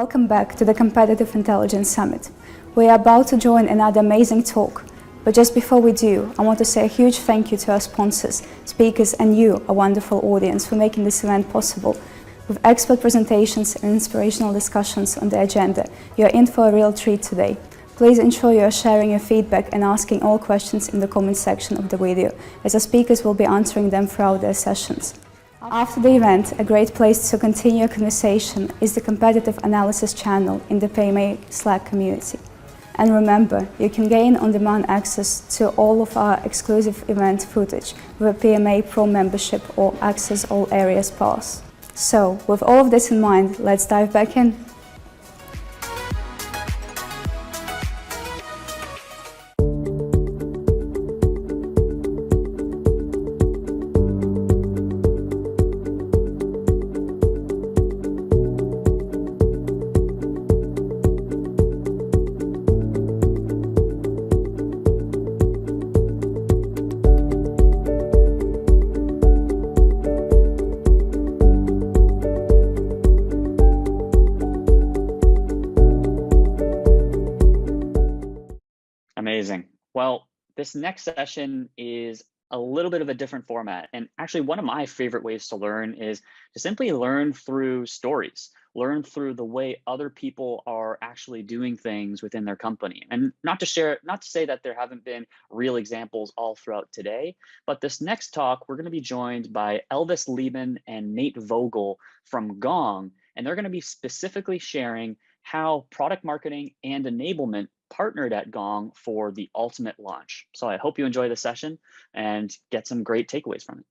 Welcome back to the Competitive Intelligence Summit. We are about to join another amazing talk, but just before we do, I want to say a huge thank you to our sponsors, speakers, and you, a wonderful audience, for making this event possible. With expert presentations and inspirational discussions on the agenda, you are in for a real treat today. Please ensure you are sharing your feedback and asking all questions in the comment section of the video, as our speakers will be answering them throughout their sessions. After the event, a great place to continue a conversation is the Competitive Analysis channel in the PMA Slack community. And remember, you can gain on-demand access to all of our exclusive event footage with a PMA Pro membership or Access All Areas pass. So, with all of this in mind, let's dive back in. Amazing. Well, this next session is a little bit of a different format. And actually, one of my favorite ways to learn is to simply learn through stories, learn through the way other people are actually doing things within their company. And not to say that there haven't been real examples all throughout today, but this next talk, we're going to be joined by Elvis Lieben and Nate Vogel from Gong, and they're going to be specifically sharing how product marketing and enablement partnered at Gong for the ultimate launch. So I hope you enjoy the session and get some great takeaways from it.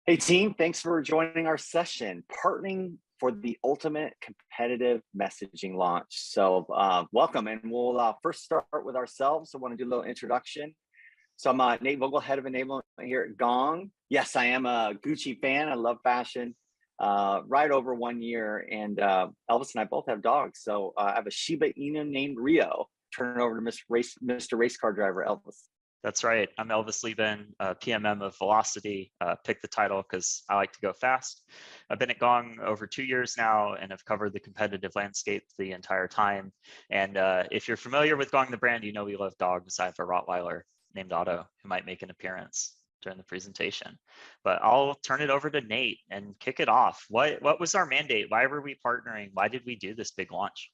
Hey team, thanks for joining our session, partnering for the ultimate competitive messaging launch. So welcome, and we'll first start with ourselves. I want to do a little introduction. So I'm Nate Vogel, head of enablement here at Gong. Yes, I am a Gucci fan. I love fashion. Right over 1 year, and Elvis and I both have dogs. So I have a Shiba Inu named Rio. Turn it over to Mr. Race Car Driver, Elvis. That's right. I'm Elvis Lieben, PMM of Velocity. Picked the title because I like to go fast. I've been at Gong over 2 years now and have covered the competitive landscape the entire time. And if you're familiar with Gong, the brand, you know we love dogs. I have a Rottweiler named Otto who might make an appearance during the presentation. But I'll turn it over to Nate and kick it off. What was our mandate? Why were we partnering? Why did we do this big launch?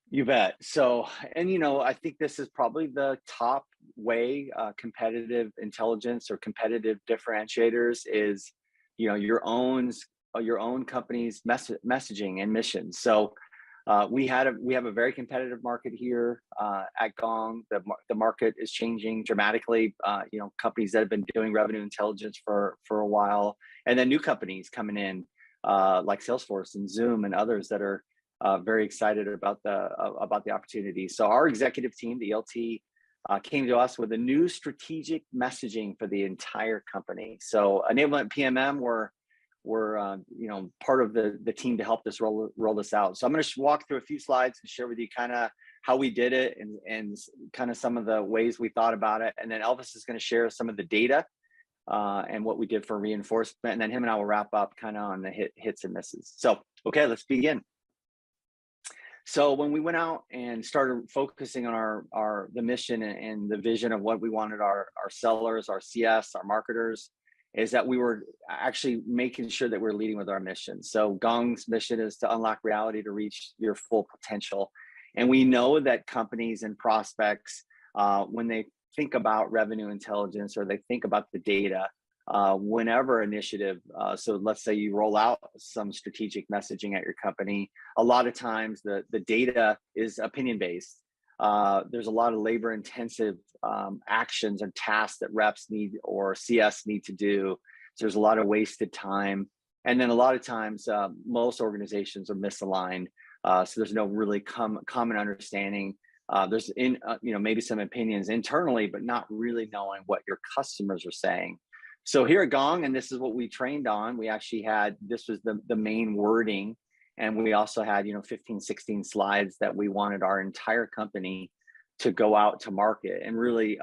You bet. So, and I think this is probably the top way competitive intelligence or competitive differentiators is, your own company's messaging and mission. So we have a very competitive market here at Gong. The market is changing dramatically. Companies that have been doing revenue intelligence for a while, and then new companies coming in like Salesforce and Zoom and others that are very excited about the opportunity. So our executive team, the ELT, came to us with a new strategic messaging for the entire company. So Enablement PMM we're part of the team to help this roll this out. So I'm going to walk through a few slides and share with you kind of how we did it and kind of some of the ways we thought about it. And then Elvis is going to share some of the data and what we did for reinforcement. And then him and I will wrap up kind of on the hits and misses. So, okay, let's begin. So when we went out and started focusing on the mission and the vision of what we wanted our sellers, our CS, our marketers, is that we were actually making sure that we're leading with our mission. So Gong's mission is to unlock reality to reach your full potential. And we know that companies and prospects, when they think about revenue intelligence or they think about the data, whenever initiative, so let's say you roll out some strategic messaging at your company, a lot of times the data is opinion-based. There's a lot of labor-intensive actions and tasks that reps need or CS need to do. So there's a lot of wasted time. And then a lot of times, most organizations are misaligned. So there's no really common understanding. There's maybe some opinions internally, but not really knowing what your customers are saying. So here at Gong, and this is what we trained on, we actually this was the main wording. And we also had, 15, 16 slides that we wanted our entire company to go out to market and really,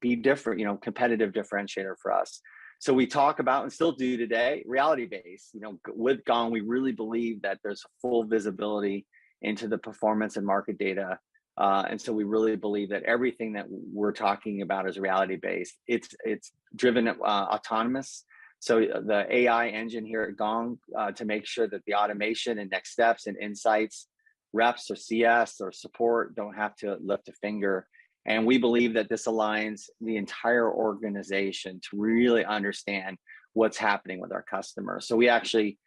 be different, competitive differentiator for us. So we talk about, and still do today, reality-based. With Gong, we really believe that there's full visibility into the performance and market data. And so we really believe that everything that we're talking about is reality-based. It's driven autonomous. So the AI engine here at Gong to make sure that the automation and next steps and insights, reps or CS or support don't have to lift a finger. And we believe that this aligns the entire organization to really understand what's happening with our customers. So we actually,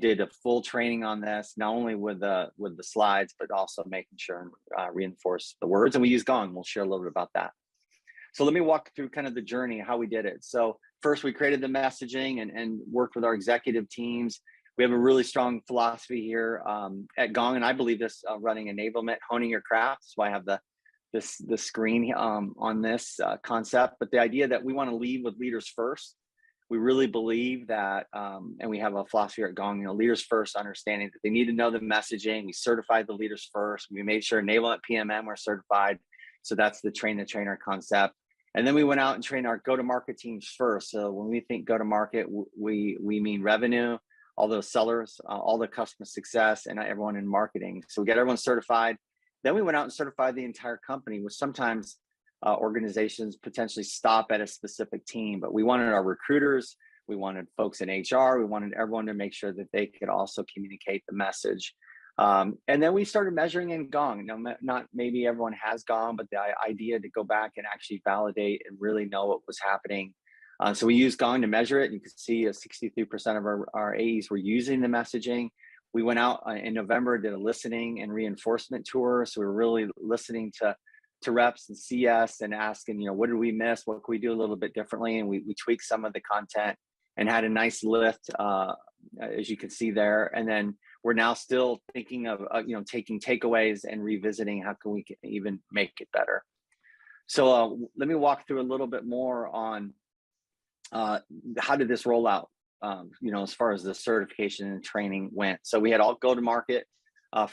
did a full training on this, not only with the slides, but also making sure and reinforce the words. And we use Gong. We'll share a little bit about that. So let me walk through kind of the journey, how we did it. So first, we created the messaging and worked with our executive teams. We have a really strong philosophy here at Gong, and I believe this running enablement, honing your craft. That's why I have the screen on this concept. But the idea that we want to lead with leaders first. We really believe that, and we have a philosophy at Gong, leaders first, understanding that they need to know the messaging. We certified the leaders first. We made sure enablement PMM were certified. So that's the train the trainer concept. And then we went out and trained our go-to-market teams first. So when we think go-to-market, we mean revenue, all those sellers, all the customer success, and everyone in marketing. So we got everyone certified. Then we went out and certified the entire company, which sometimes organizations potentially stop at a specific team, but we wanted our recruiters, we wanted folks in HR, we wanted everyone to make sure that they could also communicate the message. And then we started measuring in Gong. Not maybe everyone has Gong, but the idea to go back and actually validate and really know what was happening. So we used Gong to measure it. You can see 63% of our AEs were using the messaging. We went out in November, did a listening and reinforcement tour. So we were really listening to reps and CS and asking, what did we miss? What could we do a little bit differently? And we tweaked some of the content and had a nice lift, as you can see there. And then we're now still thinking of, taking takeaways and revisiting how can we even make it better. So let me walk through a little bit more on how did this roll out, as far as the certification and training went. So we had all go-to-market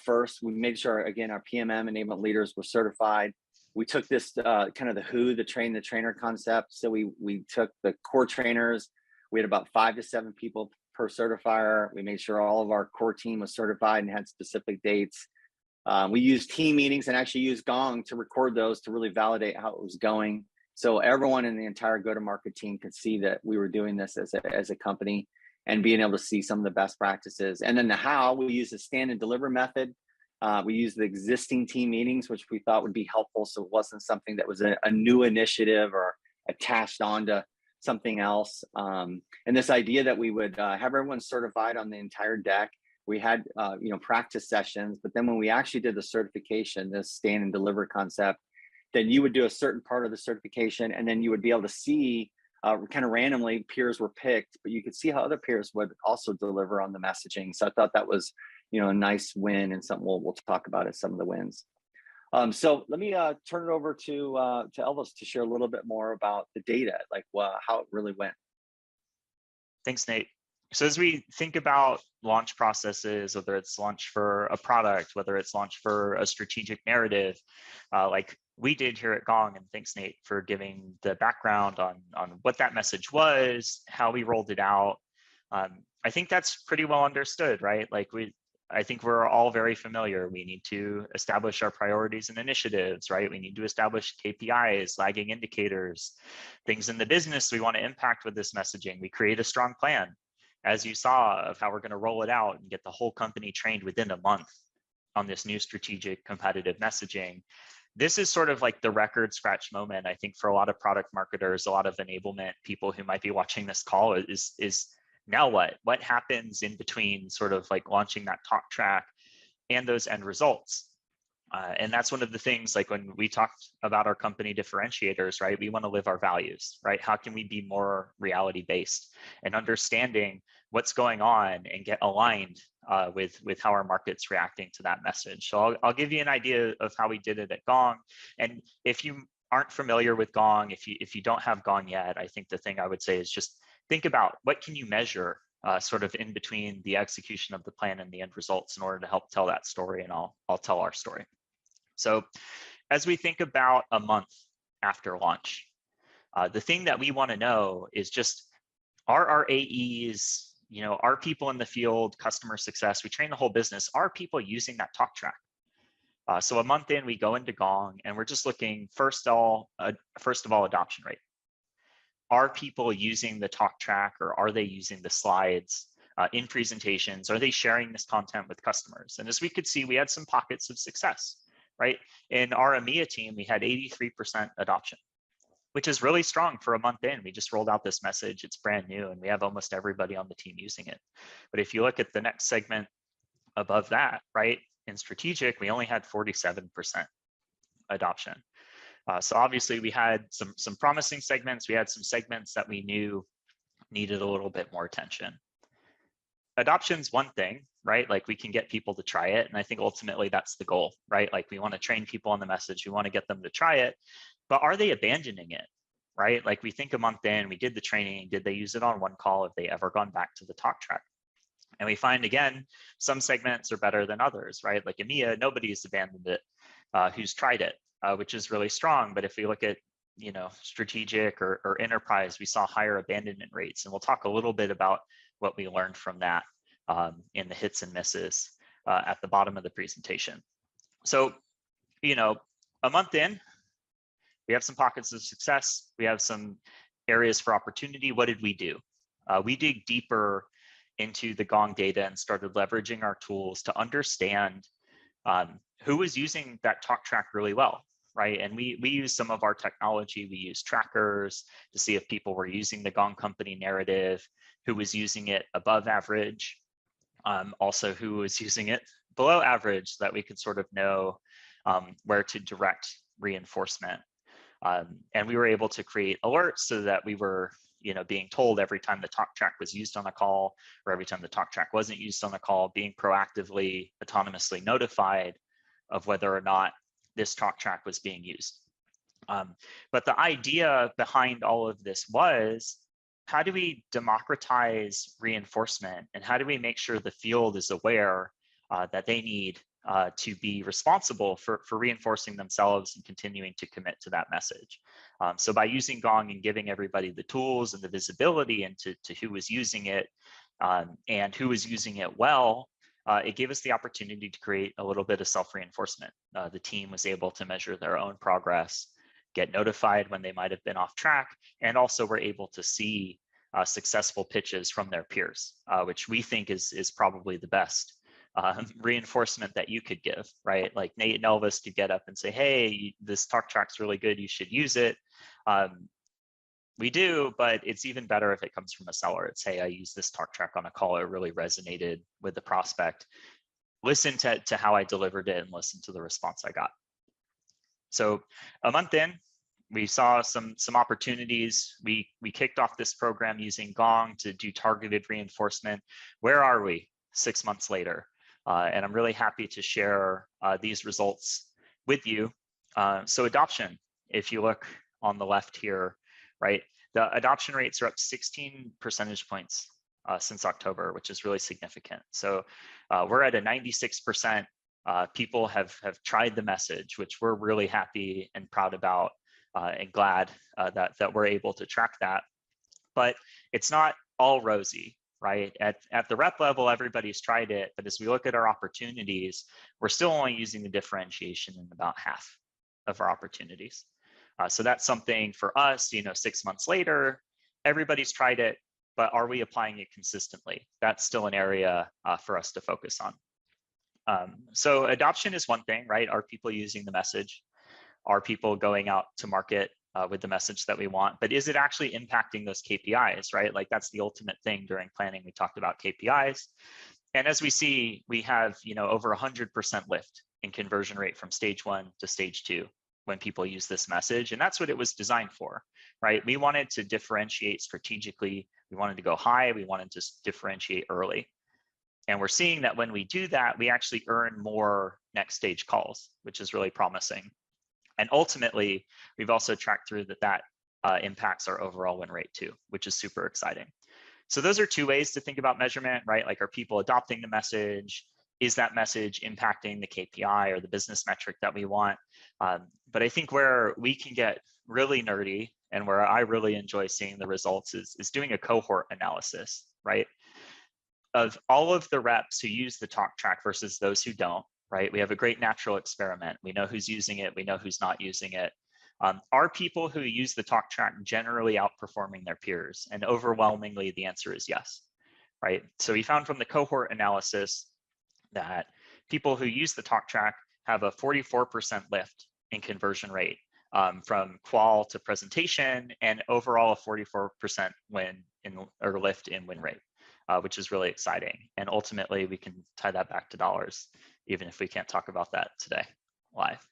first. We made sure, again, our PMM enablement leaders were certified. We took this kind of the train the trainer concept. So we took the core trainers. We had about 5 to 7 people per certifier. We made sure all of our core team was certified and had specific dates. We used team meetings and actually used Gong to record those to really validate how it was going. So everyone in the entire go-to-market team could see that we were doing this as a company and being able to see some of the best practices. And then the how, we used the stand and deliver method. We used the existing team meetings, which we thought would be helpful. So it wasn't something that was a new initiative or attached onto something else. And this idea that we would have everyone certified on the entire deck. We had, practice sessions, but then when we actually did the certification, this stand and deliver concept, then you would do a certain part of the certification, and then you would be able to see kind of randomly peers were picked, but you could see how other peers would also deliver on the messaging. So I thought that was, a nice win and something we'll talk about as some of the wins. So let me turn it over to Elvis to share a little bit more about the data, like how it really went. Thanks, Nate. So as we think about launch processes, whether it's launch for a product, whether it's launch for a strategic narrative, like we did here at Gong, and thanks, Nate, for giving the background on what that message was, how we rolled it out. I think that's pretty well understood, right? I think we're all very familiar. We need to establish our priorities and initiatives, right? We need to establish KPIs, lagging indicators, things in the business we want to impact with this messaging. We create a strong plan, as you saw, of how we're going to roll it out and get the whole company trained within a month on this new strategic competitive messaging. This is sort of like the record scratch moment, I think, for a lot of product marketers, a lot of enablement people who might be watching this call is now what? What happens in between sort of like launching that talk track and those end results? And that's one of the things, like when we talked about our company differentiators, right? We want to live our values, right? How can we be more reality-based and understanding what's going on and get aligned with how our market's reacting to that message? So I'll give you an idea of how we did it at Gong. And if you aren't familiar with Gong, if you don't have Gong yet, I think the thing I would say is just think about what can you measure sort of in between the execution of the plan and the end results in order to help tell that story, and I'll tell our story. So as we think about a month after launch, the thing that we want to know is just Are our AEs, are people in the field, customer success, we train the whole business, are people using that talk track? So a month in, we go into Gong and we're just looking first of all, adoption rate. Are people using the talk track, or are they using the slides in presentations? Are they sharing this content with customers? And as we could see, we had some pockets of success, right? In our EMEA team, we had 83% adoption, which is really strong for a month in. We just rolled out this message, it's brand new, and we have almost everybody on the team using it. But if you look at the next segment above that, right, in strategic, we only had 47% adoption. So obviously we had some promising segments. We had some segments that we knew needed a little bit more attention. Adoption's one thing, right? Like we can get people to try it. And I think ultimately that's the goal, right? Like we want to train people on the message. We want to get them to try it, but are they abandoning it, right? Like we think a month in, we did the training. Did they use it on one call? Have they ever gone back to the talk track? And we find, again, some segments are better than others, right? Like EMEA, nobody's abandoned it who's tried it, which is really strong. But if we look at, strategic or enterprise, we saw higher abandonment rates. And we'll talk a little bit about what we learned from that in the hits and misses at the bottom of the presentation. So, a month in, we have some pockets of success. We have some areas for opportunity. What did we do? We dig deeper into the Gong data and started leveraging our tools to understand who was using that talk track really well, right? And we use some of our technology. We use trackers to see if people were using the Gong company narrative, who was using it above average, also who was using it below average, so that we could sort of know where to direct reinforcement. And we were able to create alerts so that we were being told every time the talk track was used on a call, or every time the talk track wasn't used on a call, being proactively, autonomously notified of whether or not this talk track was being used. But the idea behind all of this was, how do we democratize reinforcement, and how do we make sure the field is aware that they need to be responsible for reinforcing themselves and continuing to commit to that message. So by using Gong and giving everybody the tools and the visibility into who was using it and who was using it well, it gave us the opportunity to create a little bit of self-reinforcement. The team was able to measure their own progress, get notified when they might have been off track, and also were able to see successful pitches from their peers, which we think is probably the best reinforcement that you could give, right? Like Nate and Elvis could get up and say, hey, this talk track's really good, you should use it. We do, but it's even better if it comes from a seller. It's, hey, I used this talk track on a call, it really resonated with the prospect. Listen to how I delivered it and listen to the response I got. So a month in, we saw some opportunities. We kicked off this program using Gong to do targeted reinforcement. Where are we 6 months later? And I'm really happy to share these results with you. So adoption, if you look on the left here, right, the adoption rates are up 16 percentage points since October, which is really significant. So we're at a 96%. People have tried the message, which we're really happy and proud about and glad that we're able to track that. But it's not all rosy. Right? At the rep level, everybody's tried it, but as we look at our opportunities, we're still only using the differentiation in about half of our opportunities. So that's something for us, 6 months later, everybody's tried it, but are we applying it consistently? That's still an area for us to focus on. So adoption is one thing, right? Are people using the message? Are people going out to market with the message that we want, but is it actually impacting those KPIs, right? Like that's the ultimate thing during planning. We talked about KPIs. And as we see, we have, over 100% lift in conversion rate from stage 1 to stage 2 when people use this message. And that's what it was designed for, right? We wanted to differentiate strategically. We wanted to go high. We wanted to differentiate early. And we're seeing that when we do that, we actually earn more next stage calls, which is really promising. And ultimately, we've also tracked through that impacts our overall win rate too, which is super exciting. So those are two ways to think about measurement, right? Like, are people adopting the message? Is that message impacting the KPI or the business metric that we want? But I think where we can get really nerdy and where I really enjoy seeing the results is doing a cohort analysis, right? Of all of the reps who use the talk track versus those who don't, right? We have a great natural experiment. We know who's using it. We know who's not using it. Are people who use the talk track generally outperforming their peers? And overwhelmingly, the answer is yes, right? So we found from the cohort analysis that people who use the talk track have a 44% lift in conversion rate from qual to presentation, and overall a 44% lift in win rate, which is really exciting. And ultimately, we can tie that back to dollars, even if we can't talk about that today live.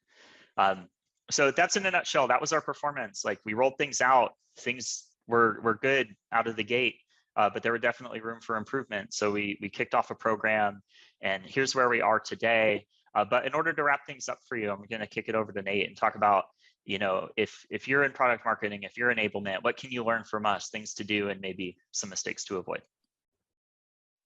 So that's in a nutshell. That was our performance. Like, we rolled things out. Things were good out of the gate, but there were definitely room for improvement. So we kicked off a program, and here's where we are today. But in order to wrap things up for you, I'm going to kick it over to Nate and talk about, if you're in product marketing, if you're enablement, what can you learn from us, things to do, and maybe some mistakes to avoid?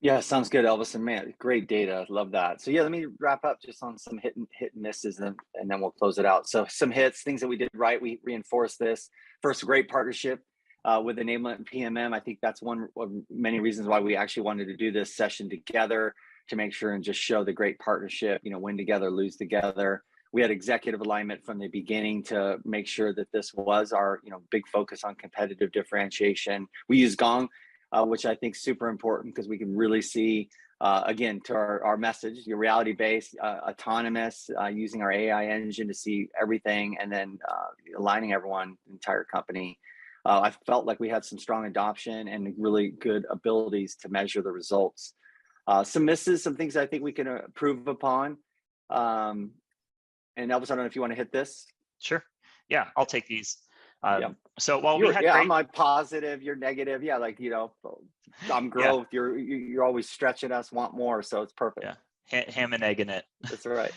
Yeah, sounds good, Elvis. And man, great data. Love that. So yeah, let me wrap up just on some hit and misses, and then we'll close it out. So some hits, things that we did right. We reinforced this. First, great partnership with Enablement and PMM. I think that's one of many reasons why we actually wanted to do this session together, to make sure and just show the great partnership, win together, lose together. We had executive alignment from the beginning to make sure that this was our, big focus on competitive differentiation. We use Gong, which I think is super important, because we can really see, again, to our message, your reality-based, autonomous, using our AI engine to see everything, and then aligning everyone, the entire company. I felt like we had some strong adoption and really good abilities to measure the results. Some misses, some things I think we can improve upon. And Elvis, I don't know if you want to hit this. Sure. Yeah, I'll take these. Yeah. So while we had great... I'm like positive, you're negative. Yeah, like, I'm growth. Yeah. You're always stretching us, want more. So it's perfect. Yeah, ham and egg in it. That's right.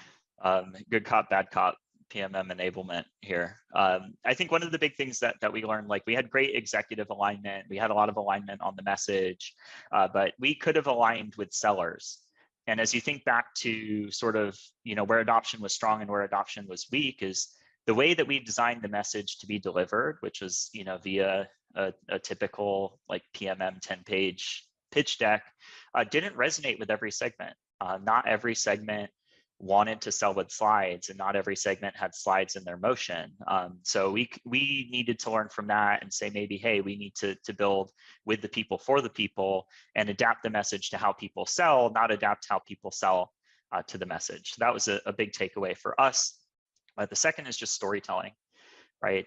Good cop, bad cop, PMM enablement here. I think one of the big things that we learned, like, we had great executive alignment. We had a lot of alignment on the message, but we could have aligned with sellers. And as you think back to sort of, where adoption was strong and where adoption was weak, is the way that we designed the message to be delivered, which was, via a typical like PMM 10-page pitch deck, didn't resonate with every segment. Not every segment wanted to sell with slides, and not every segment had slides in their motion. So we needed to learn from that and say, maybe, hey, we need to build with the people for the people, and adapt the message to how people sell, not adapt how people sell to the message. So that was a big takeaway for us. The second is just storytelling, right?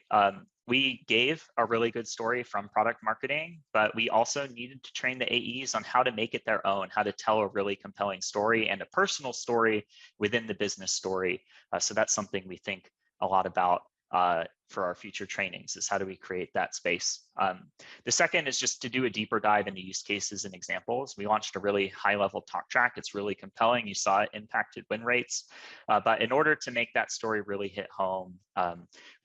We gave a really good story from product marketing, but we also needed to train the AEs on how to make it their own, how to tell a really compelling story and a personal story within the business story. So that's something we think a lot about for our future trainings, is how do we create that space. The second is just to do a deeper dive into use cases and examples. We launched a really high-level talk track. It's really compelling. You saw it impacted win rates. But in order to make that story really hit home,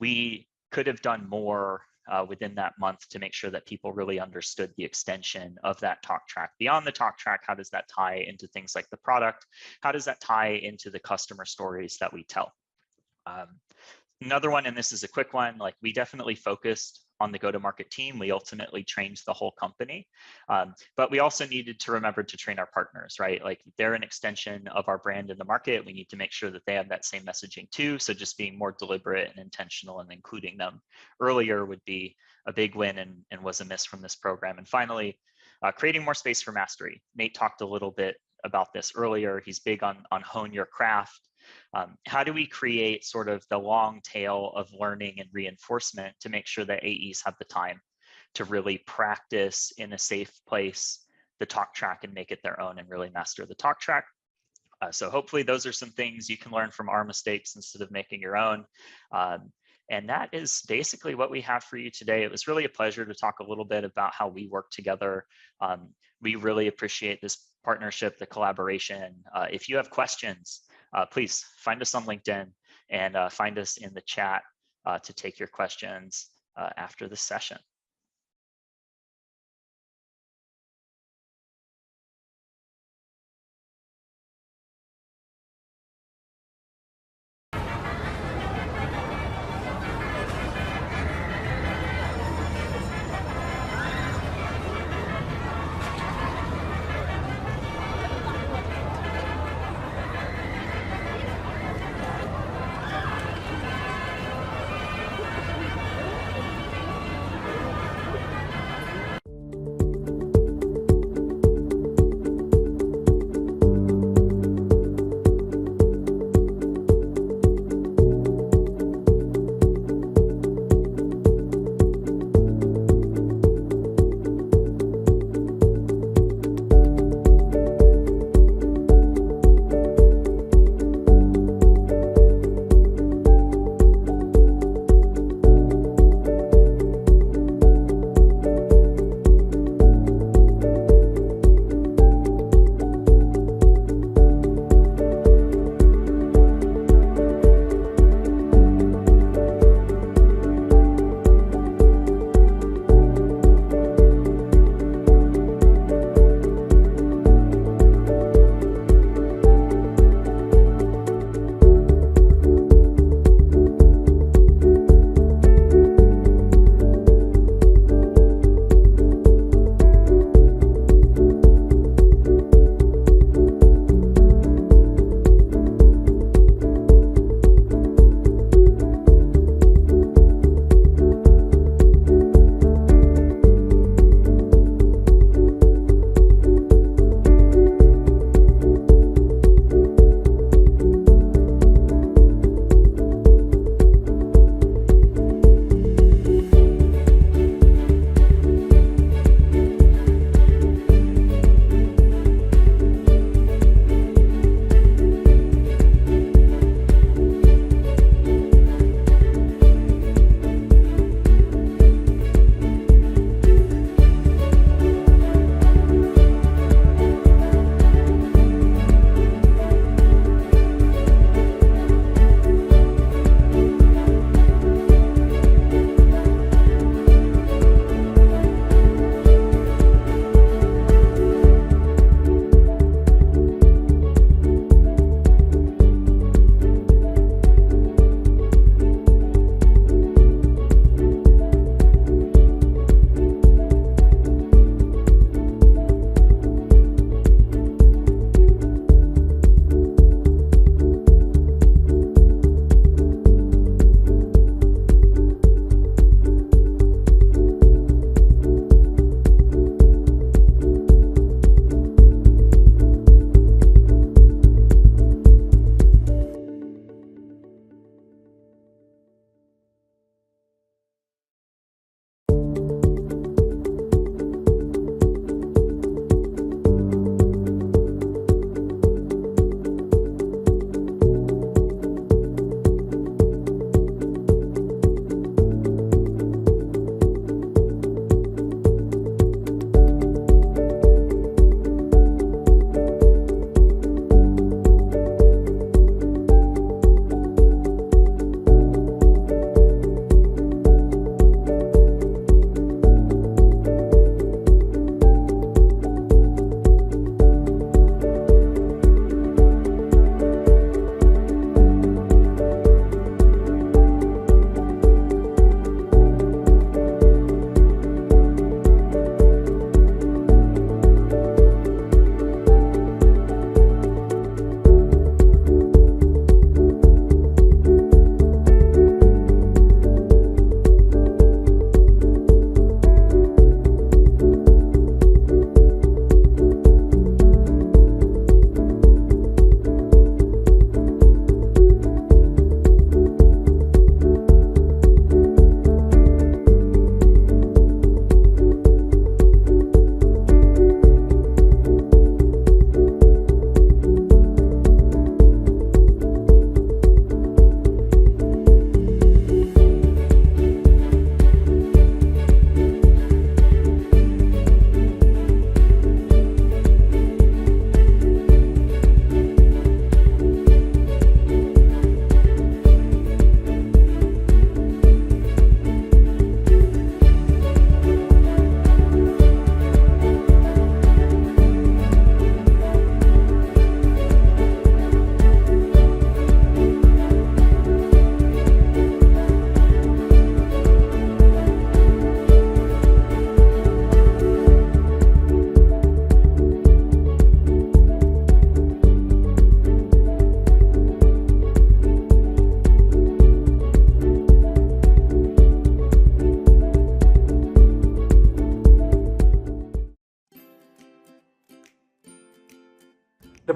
we could have done more within that month to make sure that people really understood the extension of that talk track. Beyond the talk track, how does that tie into things like the product? How does that tie into the customer stories that we tell? Another one, and this is a quick one, like, we definitely focused on the go-to-market team. We ultimately trained the whole company, but we also needed to remember to train our partners, right? Like, they're an extension of our brand in the market. We need to make sure that they have that same messaging too. So just being more deliberate and intentional and including them earlier would be a big win, and was a miss from this program. And finally, creating more space for mastery. Nate talked a little bit about this earlier. He's big on hone your craft. How do we create sort of the long tail of learning and reinforcement to make sure that AEs have the time to really practice in a safe place the talk track and make it their own and really master the talk track? So hopefully those are some things you can learn from our mistakes instead of making your own. And that is basically what we have for you today. It was really a pleasure to talk a little bit about how we work together. We really appreciate this partnership, the collaboration. If you have questions, please find us on LinkedIn and find us in the chat to take your questions after the session.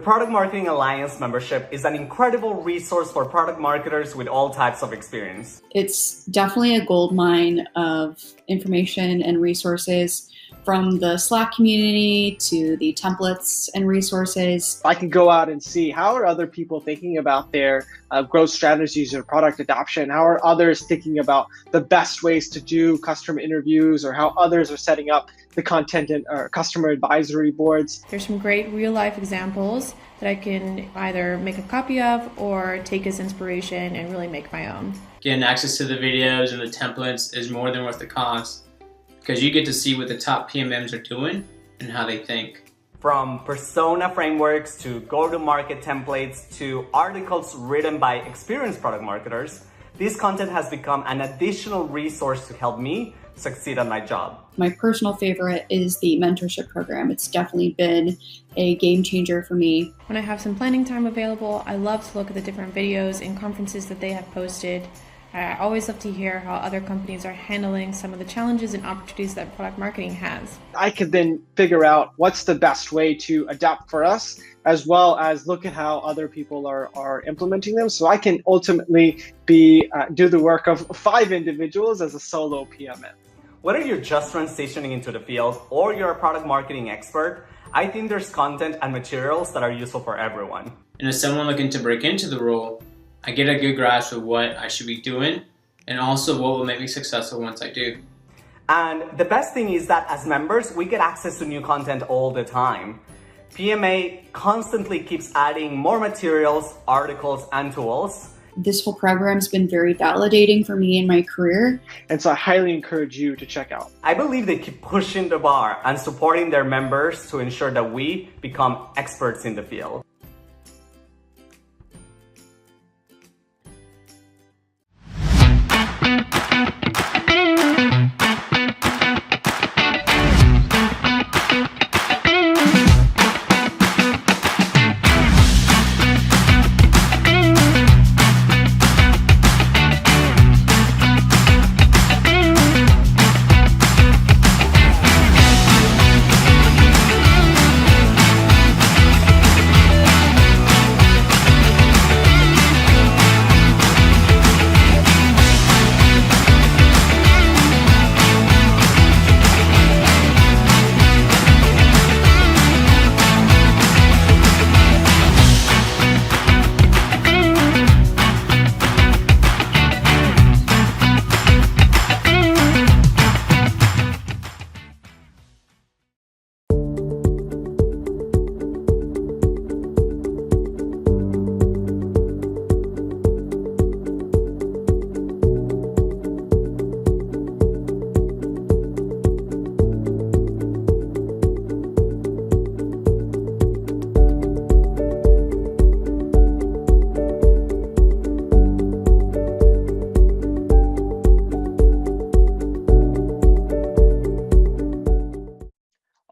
The Product Marketing Alliance membership is an incredible resource for product marketers with all types of experience. It's definitely a goldmine of information and resources, from the Slack community to the templates and resources. I can go out and see how are other people thinking about their growth strategies or product adoption. How are others thinking about the best ways to do customer interviews, or how others are setting up the content and or customer advisory boards. There's some great real life examples that I can either make a copy of or take as inspiration and really make my own. Getting access to the videos and the templates is more than worth the cost, because you get to see what the top PMMs are doing and how they think. From persona frameworks to go-to-market templates to articles written by experienced product marketers, this content has become an additional resource to help me succeed at my job. My personal favorite is the mentorship program. It's definitely been a game changer for me. When I have some planning time available, I love to look at the different videos and conferences that they have posted. I always love to hear how other companies are handling some of the challenges and opportunities that product marketing has. I could then figure out what's the best way to adapt for us, as well as look at how other people are implementing them. So I can ultimately do the work of 5 individuals as a solo PMM. Whether you're just transitioning into the field or you're a product marketing expert, I think there's content and materials that are useful for everyone. And as someone looking to break into the role, I get a good grasp of what I should be doing and also what will make me successful once I do. And the best thing is that as members, we get access to new content all the time. PMA constantly keeps adding more materials, articles, and tools. This whole program's been very validating for me in my career. And so I highly encourage you to check out. I believe they keep pushing the bar and supporting their members to ensure that we become experts in the field.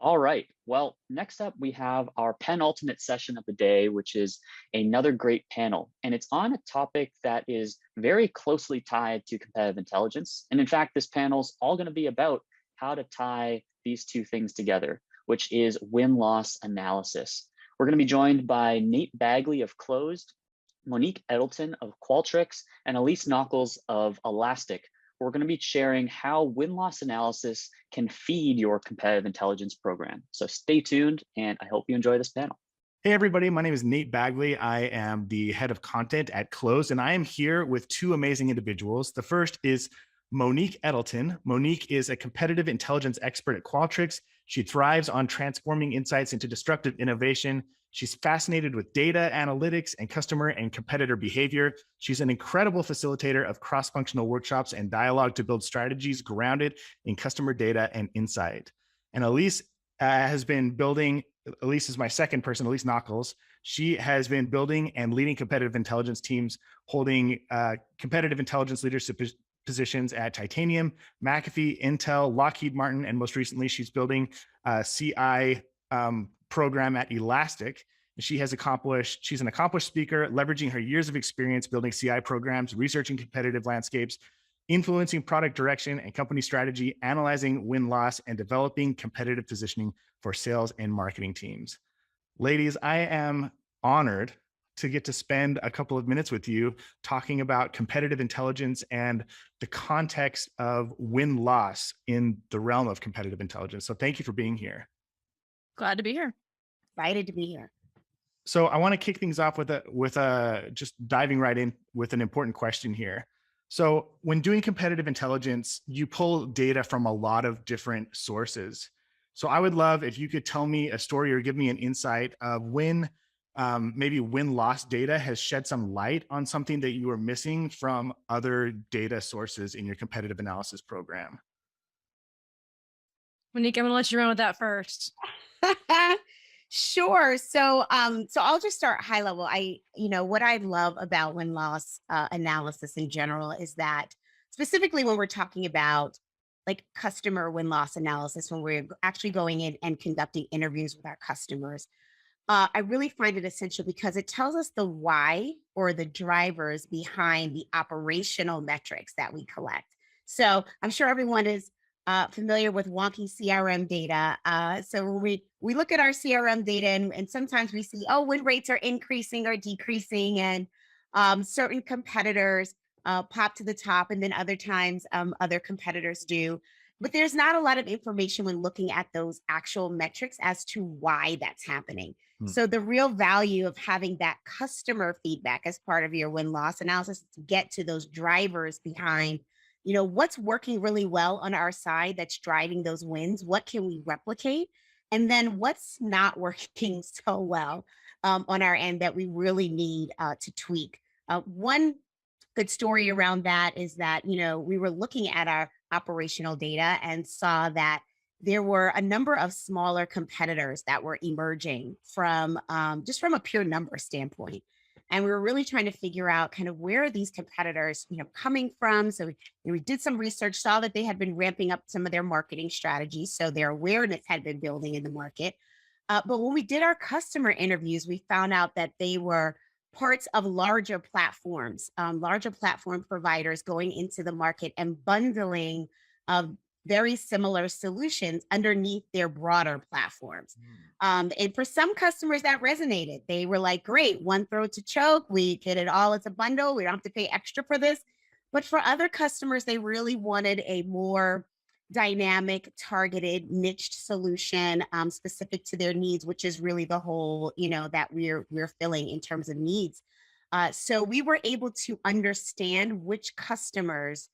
All right, well, next up we have our penultimate session of the day, which is another great panel. And it's on a topic that is very closely tied to competitive intelligence. And in fact, this panel is all going to be about how to tie these two things together, which is win-loss analysis. We're going to be joined by Nate Bagley of Closed, Monique Edelton of Qualtrics, and Elise Nockels of Elastic. We're going to be sharing how win-loss analysis can feed your competitive intelligence program. So stay tuned, and I hope you enjoy this panel. Hey everybody, my name is Nate Bagley. I am the head of content at Closed, and I am here with 2 amazing individuals. The first is Monique Edelton. Monique is a competitive intelligence expert at Qualtrics. She thrives on transforming insights into disruptive innovation. She's fascinated with data analytics and customer and competitor behavior. She's an incredible facilitator of cross-functional workshops and dialogue to build strategies grounded in customer data and insight. And Elise has been building, Elise is my second person, Elise Nockels. She has been building and leading competitive intelligence teams, holding competitive intelligence leadership positions at Titanium, McAfee, Intel, Lockheed Martin, and most recently, she's building a CI program at Elastic. She's an accomplished speaker, leveraging her years of experience building CI programs, researching competitive landscapes, influencing product direction and company strategy, analyzing win-loss, and developing competitive positioning for sales and marketing teams. Ladies, I am honored to get to spend a couple of minutes with you talking about competitive intelligence and the context of win-loss in the realm of competitive intelligence. So thank you for being here. Glad to be here. Excited to be here. So I want to kick things off with just diving right in with an important question here. So when doing competitive intelligence, you pull data from a lot of different sources. So I would love if you could tell me a story or give me an insight of when maybe win-loss data has shed some light on something that you were missing from other data sources in your competitive analysis program. Monique, I'm gonna let you run with that first. Sure. So I'll just start high level. What I love about win-loss analysis in general is that specifically when we're talking about like customer win-loss analysis, when we're actually going in and conducting interviews with our customers, I really find it essential because it tells us the why or the drivers behind the operational metrics that we collect. So I'm sure everyone is familiar with wonky CRM data. So when we look at our CRM data and sometimes we see, oh, win rates are increasing or decreasing, and certain competitors pop to the top, and then other times other competitors do. But there's not a lot of information when looking at those actual metrics as to why that's happening. So the real value of having that customer feedback as part of your win-loss analysis is to get to those drivers behind, what's working really well on our side that's driving those wins, what can we replicate, and then what's not working so well on our end that we really need to tweak. One good story around that is that, we were looking at our operational data and saw that there were a number of smaller competitors that were emerging from just from a pure number standpoint. And we were really trying to figure out kind of where are these competitors, coming from. So we did some research, saw that they had been ramping up some of their marketing strategies. So their awareness had been building in the market. But when we did our customer interviews, we found out that they were parts of larger platform providers going into the market and bundling very similar solutions underneath their broader platforms. And for some customers that resonated, they were like, great, one throat to choke, we get it all as a bundle, we don't have to pay extra for this. But for other customers, they really wanted a more dynamic, targeted, niched solution specific to their needs, which is really the whole, that we're filling in terms of needs. So we were able to understand which customers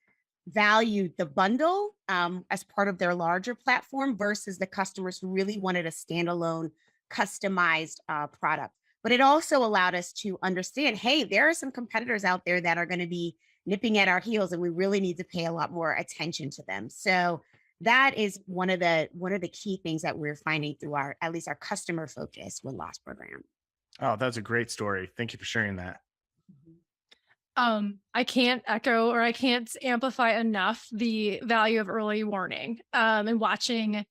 valued the bundle as part of their larger platform versus the customers who really wanted a standalone, customized product. But it also allowed us to understand, hey, there are some competitors out there that are going to be nipping at our heels, and we really need to pay a lot more attention to them. So that is one of the key things that we're finding through at least our customer focused win-loss program. Oh, that's a great story. Thank you for sharing that. I can't echo or I can't amplify enough the value of early warning and watching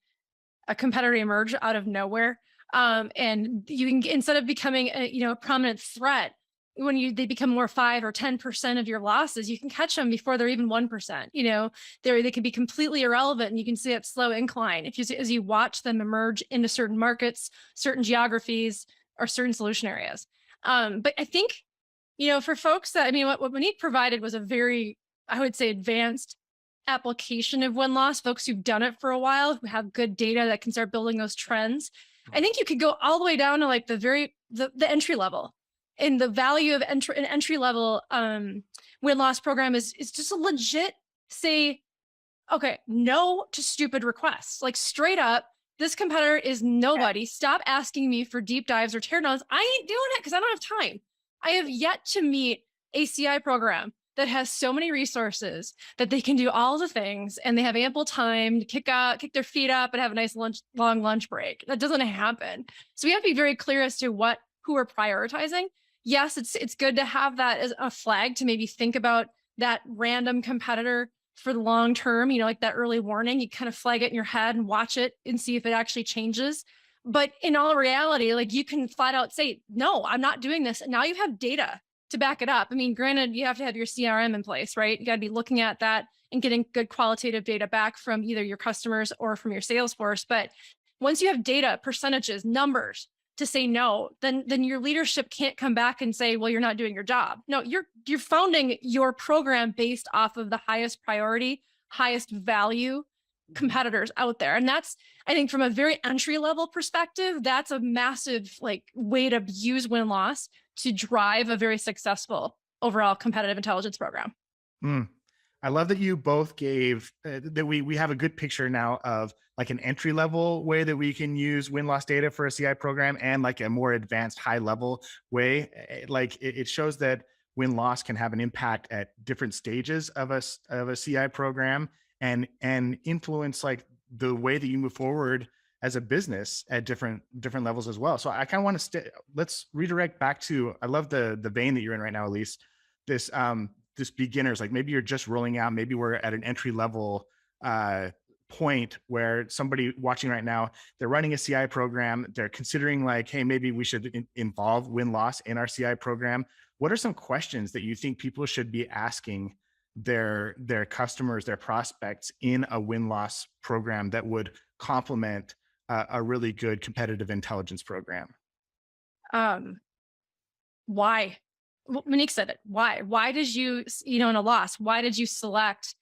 a competitor emerge out of nowhere. And you can, instead of becoming a prominent threat, when they become more 5 or 10% of your losses, you can catch them before they're even 1%. They can be completely irrelevant, and you can see that slow incline as you watch them emerge into certain markets, certain geographies, or certain solution areas. But I think, for folks that, what Monique provided was a very, I would say, advanced application of win-loss, folks who've done it for a while, who have good data that can start building those trends. I think you could go all the way down to like the entry level. And the value of an entry level win-loss program is just a legit say, okay, no to stupid requests. Like straight up, this competitor is nobody. Stop asking me for deep dives or teardowns. I ain't doing it because I don't have time. I have yet to meet a CI program that has so many resources that they can do all the things and they have ample time to kick their feet up and have a nice long lunch break. That doesn't happen. So we have to be very clear as to who we're prioritizing. Yes, it's good to have that as a flag to maybe think about that random competitor for the long term, like that early warning. You kind of flag it in your head and watch it and see if it actually changes. But in all reality, like you can flat out say, no, I'm not doing this. And now you have data to back it up. Granted, you have to have your CRM in place, right? You got to be looking at that and getting good qualitative data back from either your customers or from your sales force. But once you have data, percentages, numbers, to say no, then your leadership can't come back and say, well, you're not doing your job. No, you're founding your program based off of the highest priority, highest value competitors out there. And that's, I think, from a very entry level perspective, that's a massive like way to use win-loss to drive a very successful overall competitive intelligence program. I love that you both gave that we have a good picture now of like an entry level way that we can use win-loss data for a CI program and like a more advanced high level way. Like it shows that win-loss can have an impact at different stages of a CI program and influence like the way that you move forward as a business at different levels as well. So I kind of want to let's redirect back to, I love the vein that you're in right now, Elise. This beginners, like maybe you're just rolling out, maybe we're at an entry level point where somebody watching right now, they're running a CI program, they're considering like, hey, maybe we should involve win-loss in our CI program. What are some questions that you think people should be asking their customers, their prospects in a win-loss program that would complement a really good competitive intelligence program? Why? Monique said it. Why? Why did you, in a loss, why did you select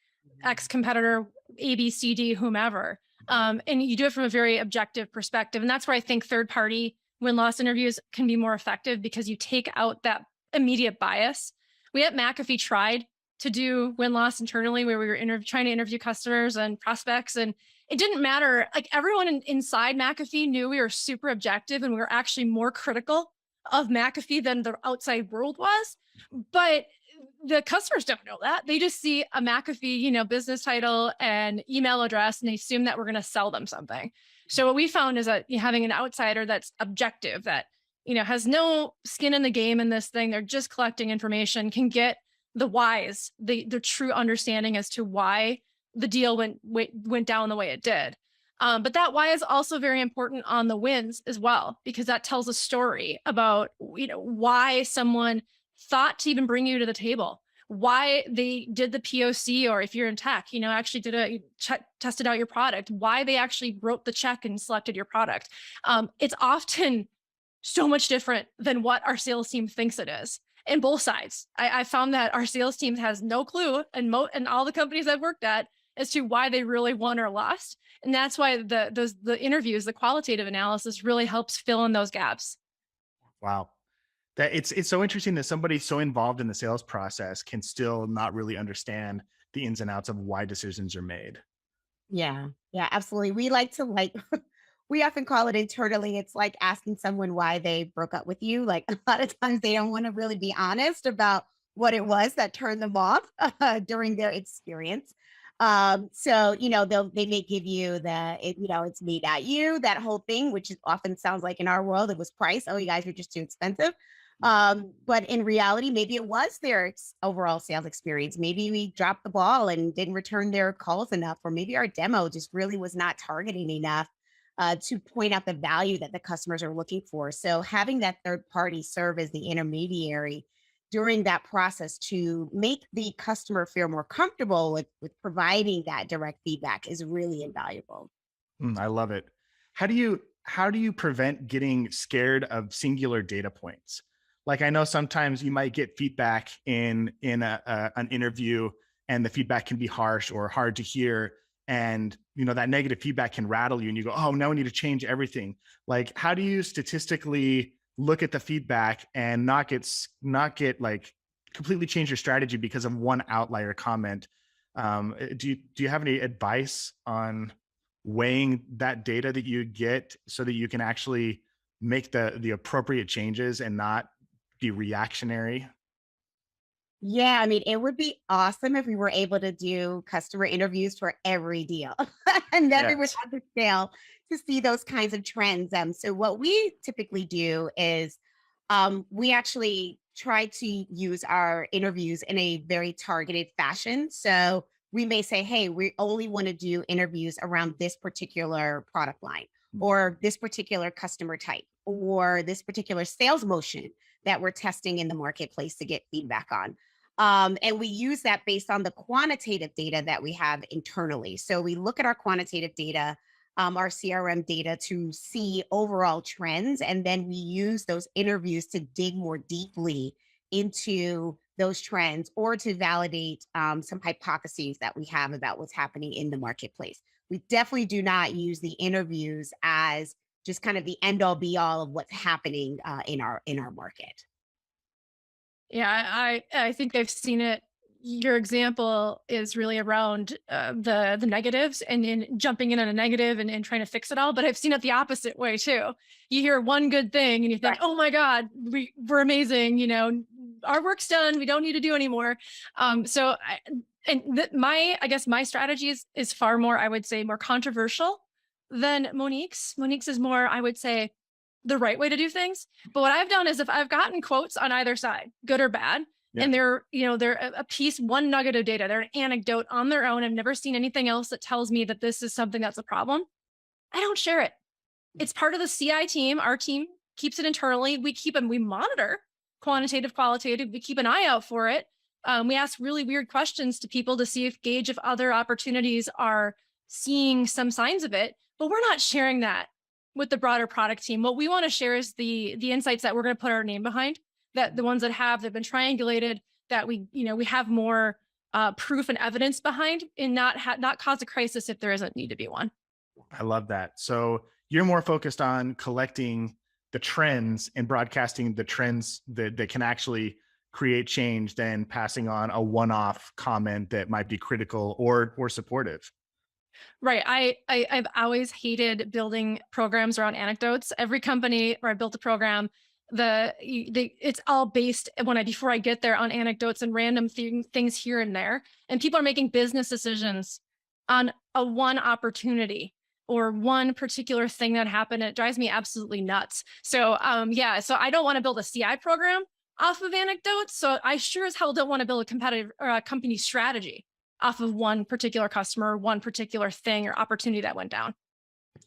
X competitor, A, B, C, D, whomever? And you do it from a very objective perspective. And that's where I think third-party win-loss interviews can be more effective because you take out that immediate bias. We at McAfee tried to do win-loss internally where we were trying to interview customers and prospects. And it didn't matter. Like everyone inside McAfee knew we were super objective and we were actually more critical of McAfee than the outside world was. But the customers don't know that. They just see a McAfee, business title and email address, and they assume that we're going to sell them something. So what we found is that having an outsider that's objective, that, has no skin in the game in this thing, they're just collecting information, can get the whys, the true understanding as to why the deal went down the way it did. But that why is also very important on the wins as well, because that tells a story about, why someone thought to even bring you to the table, why they did the POC, or if you're in tech, actually tested out your product, why they actually wrote the check and selected your product. It's often so much different than what our sales team thinks it is. And both sides. I found that our sales team has no clue, and all the companies I've worked at, as to why they really won or lost. And that's why the interviews, the qualitative analysis really helps fill in those gaps. Wow. It's so interesting that somebody so involved in the sales process can still not really understand the ins and outs of why decisions are made. Yeah, absolutely. We we often call it internally, it's like asking someone why they broke up with you. Like a lot of times they don't want to really be honest about what it was that turned them off during their experience. So, they may give you it's me, not you, that whole thing, which often sounds like in our world, it was price. Oh, you guys are just too expensive. But in reality, maybe it was their overall sales experience. Maybe we dropped the ball and didn't return their calls enough, or maybe our demo just really was not targeting enough to point out the value that the customers are looking for. So having that third party serve as the intermediary during that process to make the customer feel more comfortable with providing that direct feedback is really invaluable. I love it. How do you prevent getting scared of singular data points? Like I know sometimes you might get feedback in an interview, and the feedback can be harsh or hard to hear, and that negative feedback can rattle you, and you go, oh, now we need to change everything. Like, how do you statistically look at the feedback and not get like completely change your strategy because of one outlier comment? Do you have any advice on weighing that data that you get so that you can actually make the appropriate changes and not be reactionary? Yeah, I mean, it would be awesome if we were able to do customer interviews for every deal and then we would have the scale to see those kinds of trends. So what we typically do is we actually try to use our interviews in a very targeted fashion. So we may say, hey, we only want to do interviews around this particular product line, or this particular customer type, or this particular sales motion that we're testing in the marketplace to get feedback on. And we use that based on the quantitative data that we have internally. So we look at our quantitative data our CRM data to see overall trends. And then we use those interviews to dig more deeply into those trends or to validate some hypotheses that we have about what's happening in the marketplace. We definitely do not use the interviews as just kind of the end all be all of what's happening in our market. Yeah, I think I've seen it. Your example is really around the negatives and in jumping in on a negative and trying to fix it all. But I've seen it the opposite way too. You hear one good thing and you think, oh my God, we're amazing. You know, our work's done. We don't need to do anymore. I guess my strategy is far more, I would say, more controversial than Monique's. Monique's is more, I would say, the right way to do things. But what I've done is if I've gotten quotes on either side, good or bad, and they're a piece, one nugget of data, they're an anecdote on their own. I've never seen anything else that tells me that this is something that's a problem. I don't share it. It's part of the CI team. Our team keeps it internally. We monitor quantitative, qualitative. We keep an eye out for it. We ask really weird questions to people to gauge if other opportunities are seeing some signs of it, but we're not sharing that with the broader product team. What we want to share is the insights that we're going to put our name behind, that the ones that have been triangulated, that we have more proof and evidence behind, and not cause a crisis if there doesn't need to be one. I love that. So you're more focused on collecting the trends and broadcasting the trends that can actually create change than passing on a one-off comment that might be critical or supportive. Right. I've always hated building programs around anecdotes. Every company where I built a program, it's all based before I get there on anecdotes and random things here and there. And people are making business decisions on one opportunity or one particular thing that happened. And it drives me absolutely nuts. So so I don't want to build a CI program off of anecdotes. So I sure as hell don't want to build a competitive or a company strategy off of one particular customer, one particular thing or opportunity that went down.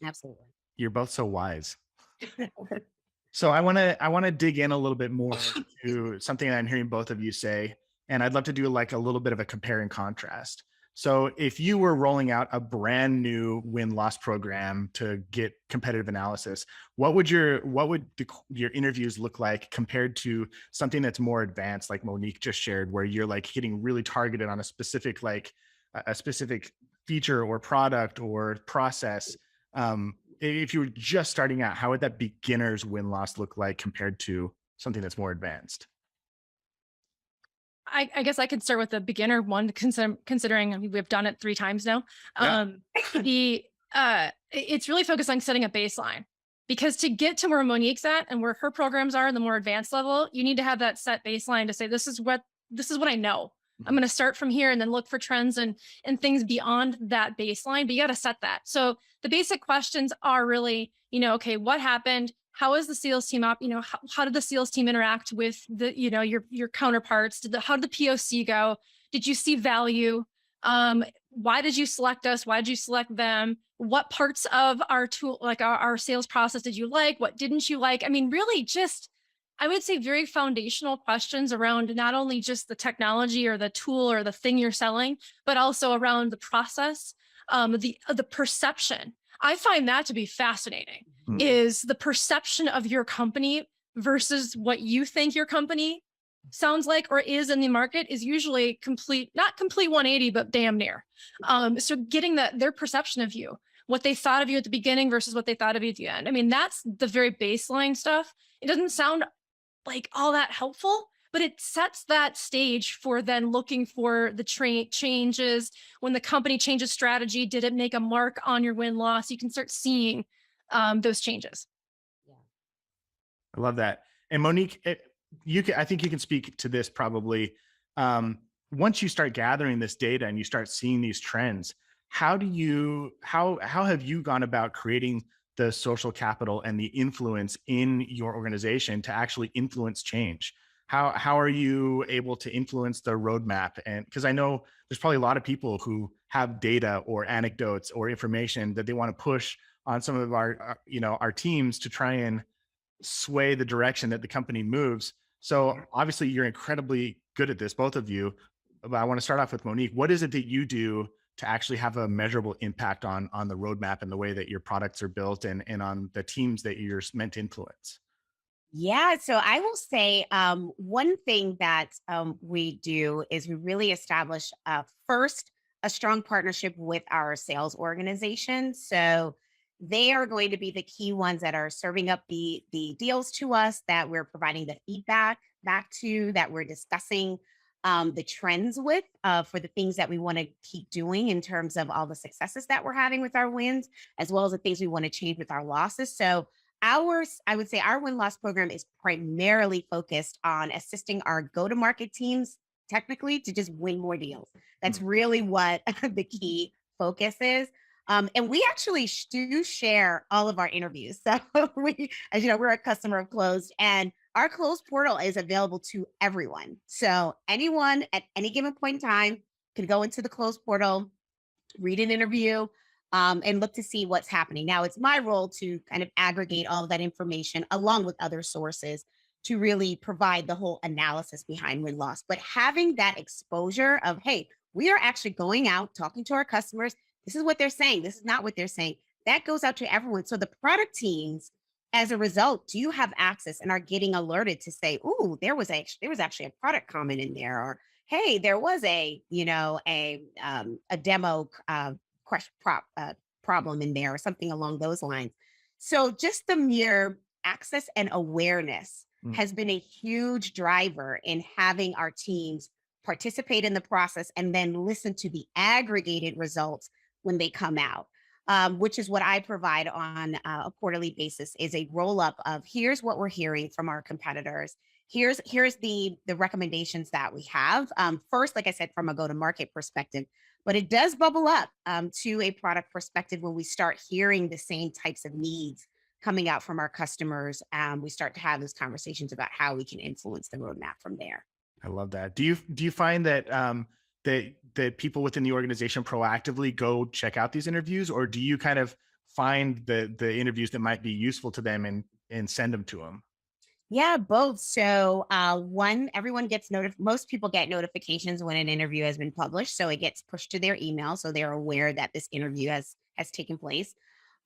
Absolutely. You're both so wise. So I want to dig in a little bit more to something that I'm hearing both of you say, and I'd love to do like a little bit of a compare and contrast. So if you were rolling out a brand new win-loss program to get competitive analysis, what would your interviews look like compared to something that's more advanced, like Monique just shared, where you're like hitting really targeted on a specific feature or product or process? If you were just starting out, how would that beginner's win-loss look like compared to something that's more advanced? I guess I could start with the beginner one, considering we've done it 3 times now. Yeah. It's really focused on setting a baseline, because to get to where Monique's at and where her programs are, the more advanced level, you need to have that set baseline to say, this is what I know. I'm going to start from here and then look for trends and things beyond that baseline, but you got to set that. So the basic questions are really, okay, what happened? How is the sales team up? How did the sales team interact with your counterparts? How did the POC go? Did you see value? Why did you select us? Why did you select them? What parts of our tool, like our sales process, did you like? What didn't you like? I mean, really just, I would say, very foundational questions around not only just the technology or the tool or the thing you're selling, but also around the process, the perception. I find that to be fascinating, is the perception of your company versus what you think your company sounds like or is in the market is usually not complete 180, but damn near. So getting their perception of you, what they thought of you at the beginning versus what they thought of you at the end. I mean, that's the very baseline stuff. It doesn't sound like all that helpful, but it sets that stage for then looking for the changes. When the company changes strategy, did it make a mark on your win-loss? You can start seeing those changes. Yeah. I love that. And Monique, I think you can speak to this probably. Once you start gathering this data and you start seeing these trends, how have you gone about creating the social capital and the influence in your organization to actually influence change? How are you able to influence the roadmap? And because I know there's probably a lot of people who have data or anecdotes or information that they want to push on some of our teams to try and sway the direction that the company moves. So obviously you're incredibly good at this, both of you. But I want to start off with Monique. What is it that you do to actually have a measurable impact on the roadmap and the way that your products are built and on the teams that you're meant to influence? Yeah, so I will say one thing that we do is we really establish first a strong partnership with our sales organization. So they are going to be the key ones that are serving up the deals to us, that we're providing the feedback back to, that we're discussing the trends with for the things that we want to keep doing in terms of all the successes that we're having with our wins, as well as the things we want to change with our losses. So I would say our win-loss program is primarily focused on assisting our go-to-market teams technically to just win more deals. That's really what the key focus is. And we actually do share all of our interviews. So we, as you know, we're a customer of Closed, and our Closed portal is available to everyone. So anyone at any given point in time can go into the Closed portal, read an interview, and look to see what's happening. Now, it's my role to kind of aggregate all of that information along with other sources to really provide the whole analysis behind win-loss. But having that exposure of, hey, we are actually going out, talking to our customers. This is what they're saying. This is not what they're saying. That goes out to everyone. So the product teams, as a result, do have access and are getting alerted to say, "Ooh, there was actually a product comment in there," or "Hey, there was a demo problem in there," or something along those lines. So just the mere access and awareness has been a huge driver in having our teams participate in the process and then listen to the aggregated results when they come out, which is what I provide on a quarterly basis, is a roll-up of here's what we're hearing from our competitors. Here's the recommendations that we have. First, like I said, from a go-to-market perspective, but it does bubble up to a product perspective when we start hearing the same types of needs coming out from our customers. We start to have those conversations about how we can influence the roadmap from there. I love that. Do you find that that people within the organization proactively go check out these interviews, or do you kind of find the interviews that might be useful to them and send them to them? Yeah, both. So everyone gets most people get notifications when an interview has been published. So it gets pushed to their email. So they're aware that this interview has taken place.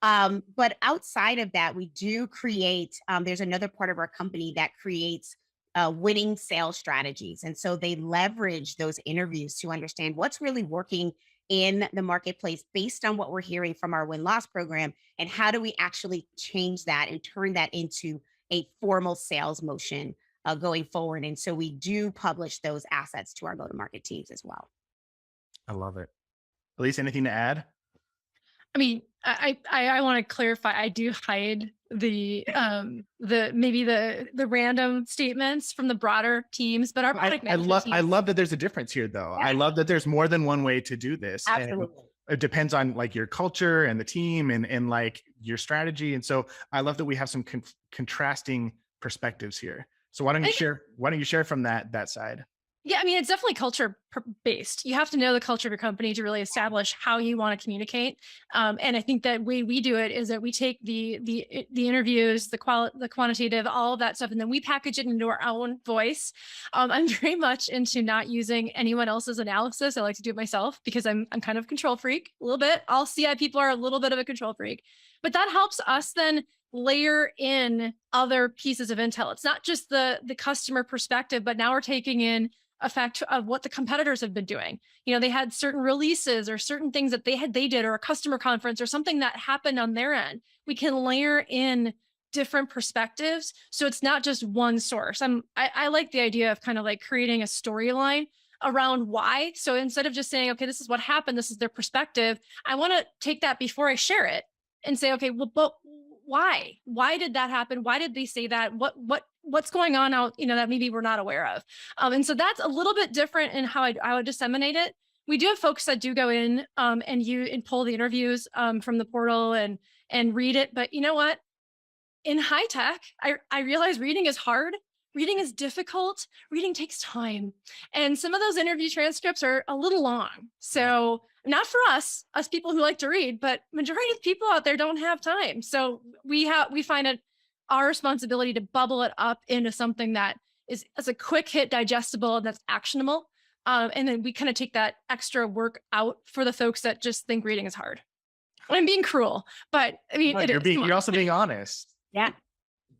But outside of that, we do create, there's another part of our company that creates winning sales strategies. And so they leverage those interviews to understand what's really working in the marketplace based on what we're hearing from our win-loss program, and how do we actually change that and turn that into a formal sales motion going forward. And so we do publish those assets to our go-to-market teams as well. I love it. Elise, anything to add? I mean, I want to clarify. I do hide the random statements from the broader teams, but our product I love that there's a difference here, though. Yeah. I love that there's more than one way to do this. Absolutely. It depends on like your culture and the team and like your strategy. And so I love that we have some contrasting perspectives here. So why don't you share from that side? Yeah, I mean, it's definitely culture based. You have to know the culture of your company to really establish how you want to communicate. And I think that way we do it is that we take the interviews, the quantitative, all of that stuff, and then we package it into our own voice. I'm very much into not using anyone else's analysis. I like to do it myself because I'm kind of a control freak a little bit. All CI people are a little bit of a control freak, but that helps us then layer in other pieces of intel. It's not just the customer perspective, but now we're taking in effect of what the competitors have been doing. You know, they had certain releases or certain things that they did, or a customer conference or something that happened on their end. We can layer in different perspectives. So it's not just one source. I like the idea of kind of like creating a storyline around why. So instead of just saying, okay, this is what happened, this is their perspective, I want to take that before I share it and say, okay, well, but why? Why did that happen? Why did they say that? What's going on out, that maybe we're not aware of? And so that's a little bit different in how I would disseminate it. We do have folks that do go in and pull the interviews from the portal and read it. But you know what? In high tech, I realize reading is hard. Reading is difficult. Reading takes time. And some of those interview transcripts are a little long. So not for us people who like to read, but majority of people out there don't have time. So we find it our responsibility to bubble it up into something that is as a quick hit digestible and that's actionable. And then we kind of take that extra work out for the folks that just think reading is hard. I'm being cruel, but I mean, No, you're also being honest. Yeah,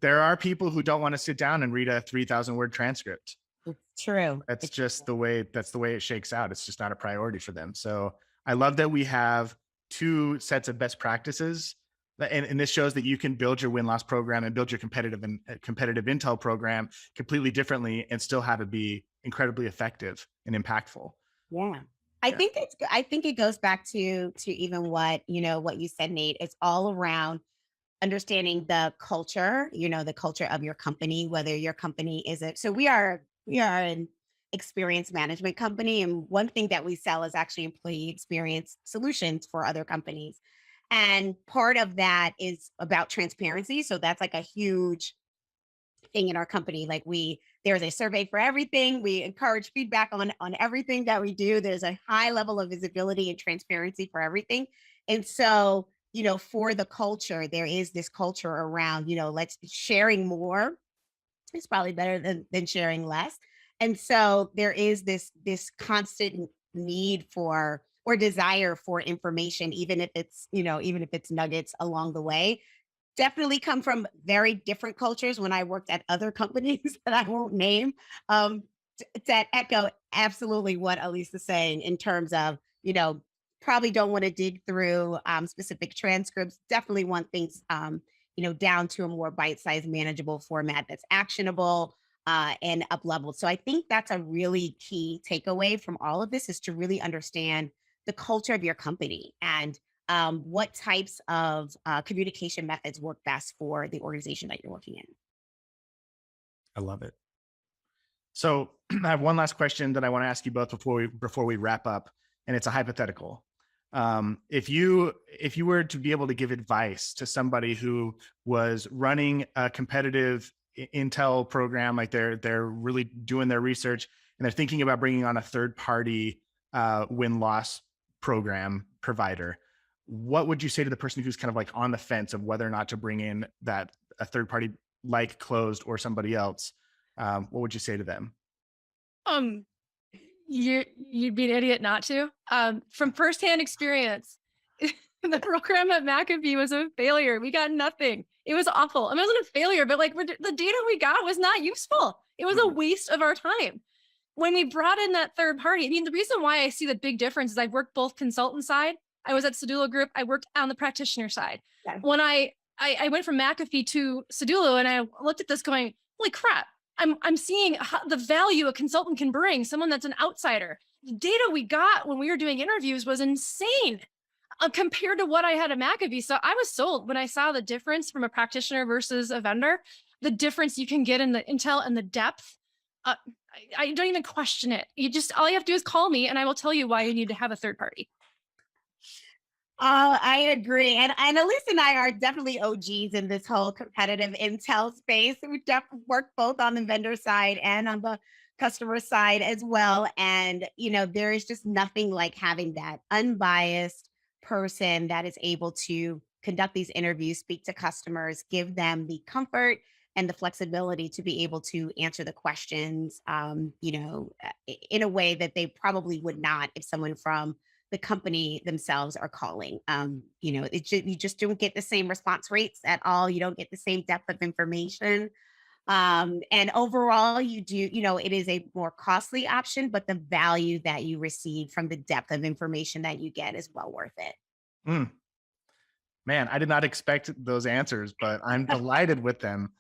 There are people who don't want to sit down and read a 3,000 word transcript. it's true. That's just the way it shakes out. It's just not a priority for them. So I love that we have two sets of best practices. And this shows that you can build your win-loss program and build your competitive intel program completely differently and still have it be incredibly effective and impactful. Yeah. I think it goes back to even what you said, Nate. It's all around understanding the culture, the culture of your company, whether your company so we are an experience management company. And one thing that we sell is actually employee experience solutions for other companies. And part of that is about transparency. So that's like a huge thing in our company. Like there's a survey for everything. We encourage feedback on everything that we do. There's a high level of visibility and transparency for everything. And so, for the culture, there is this culture around, let's sharing more is probably better than sharing less. And so there is this constant need for or desire for information, even if it's nuggets along the way. Definitely come from very different cultures when I worked at other companies that I won't name, that echo absolutely what Elise is saying in terms of, probably don't want to dig through specific transcripts, definitely want things, down to a more bite-sized, manageable format that's actionable and up-leveled. So I think that's a really key takeaway from all of this, is to really understand the culture of your company and what types of communication methods work best for the organization that you're working in. I love it. So I have one last question that I want to ask you both before we wrap up, and it's a hypothetical. If you were to be able to give advice to somebody who was running a competitive intel program, like they're really doing their research and they're thinking about bringing on a third-party win-loss program provider, what would you say to the person who's kind of like on the fence of whether or not to bring in a third party like Closed or somebody else? What would you say to them? You'd be an idiot not to. From firsthand experience, the program at McAfee was a failure. We got nothing. It was awful. I mean, it wasn't a failure, but like the data we got was not useful. It was a waste of our time. When we brought in that third party, I mean, the reason why I see the big difference is I've worked both consultant side. I was at Sedulo Group. I worked on the practitioner side. Yeah. When I went from McAfee to Sedulo, and I looked at this going, holy crap, I'm seeing the value a consultant can bring, someone that's an outsider. The data we got when we were doing interviews was insane compared to what I had at McAfee. So I was sold when I saw the difference from a practitioner versus a vendor, the difference you can get in the intel and the depth. I don't even question it. All you have to do is call me and I will tell you why you need to have a third party. I agree. And Elise and I are definitely OGs in this whole competitive intel space. We've worked both on the vendor side and on the customer side as well. And, there is just nothing like having that unbiased person that is able to conduct these interviews, speak to customers, give them the comfort and the flexibility to be able to answer the questions, in a way that they probably would not if someone from the company themselves are calling. You just don't get the same response rates at all. You don't get the same depth of information. And overall, you do, it is a more costly option, but the value that you receive from the depth of information that you get is well worth it. Man, I did not expect those answers, but I'm delighted with them.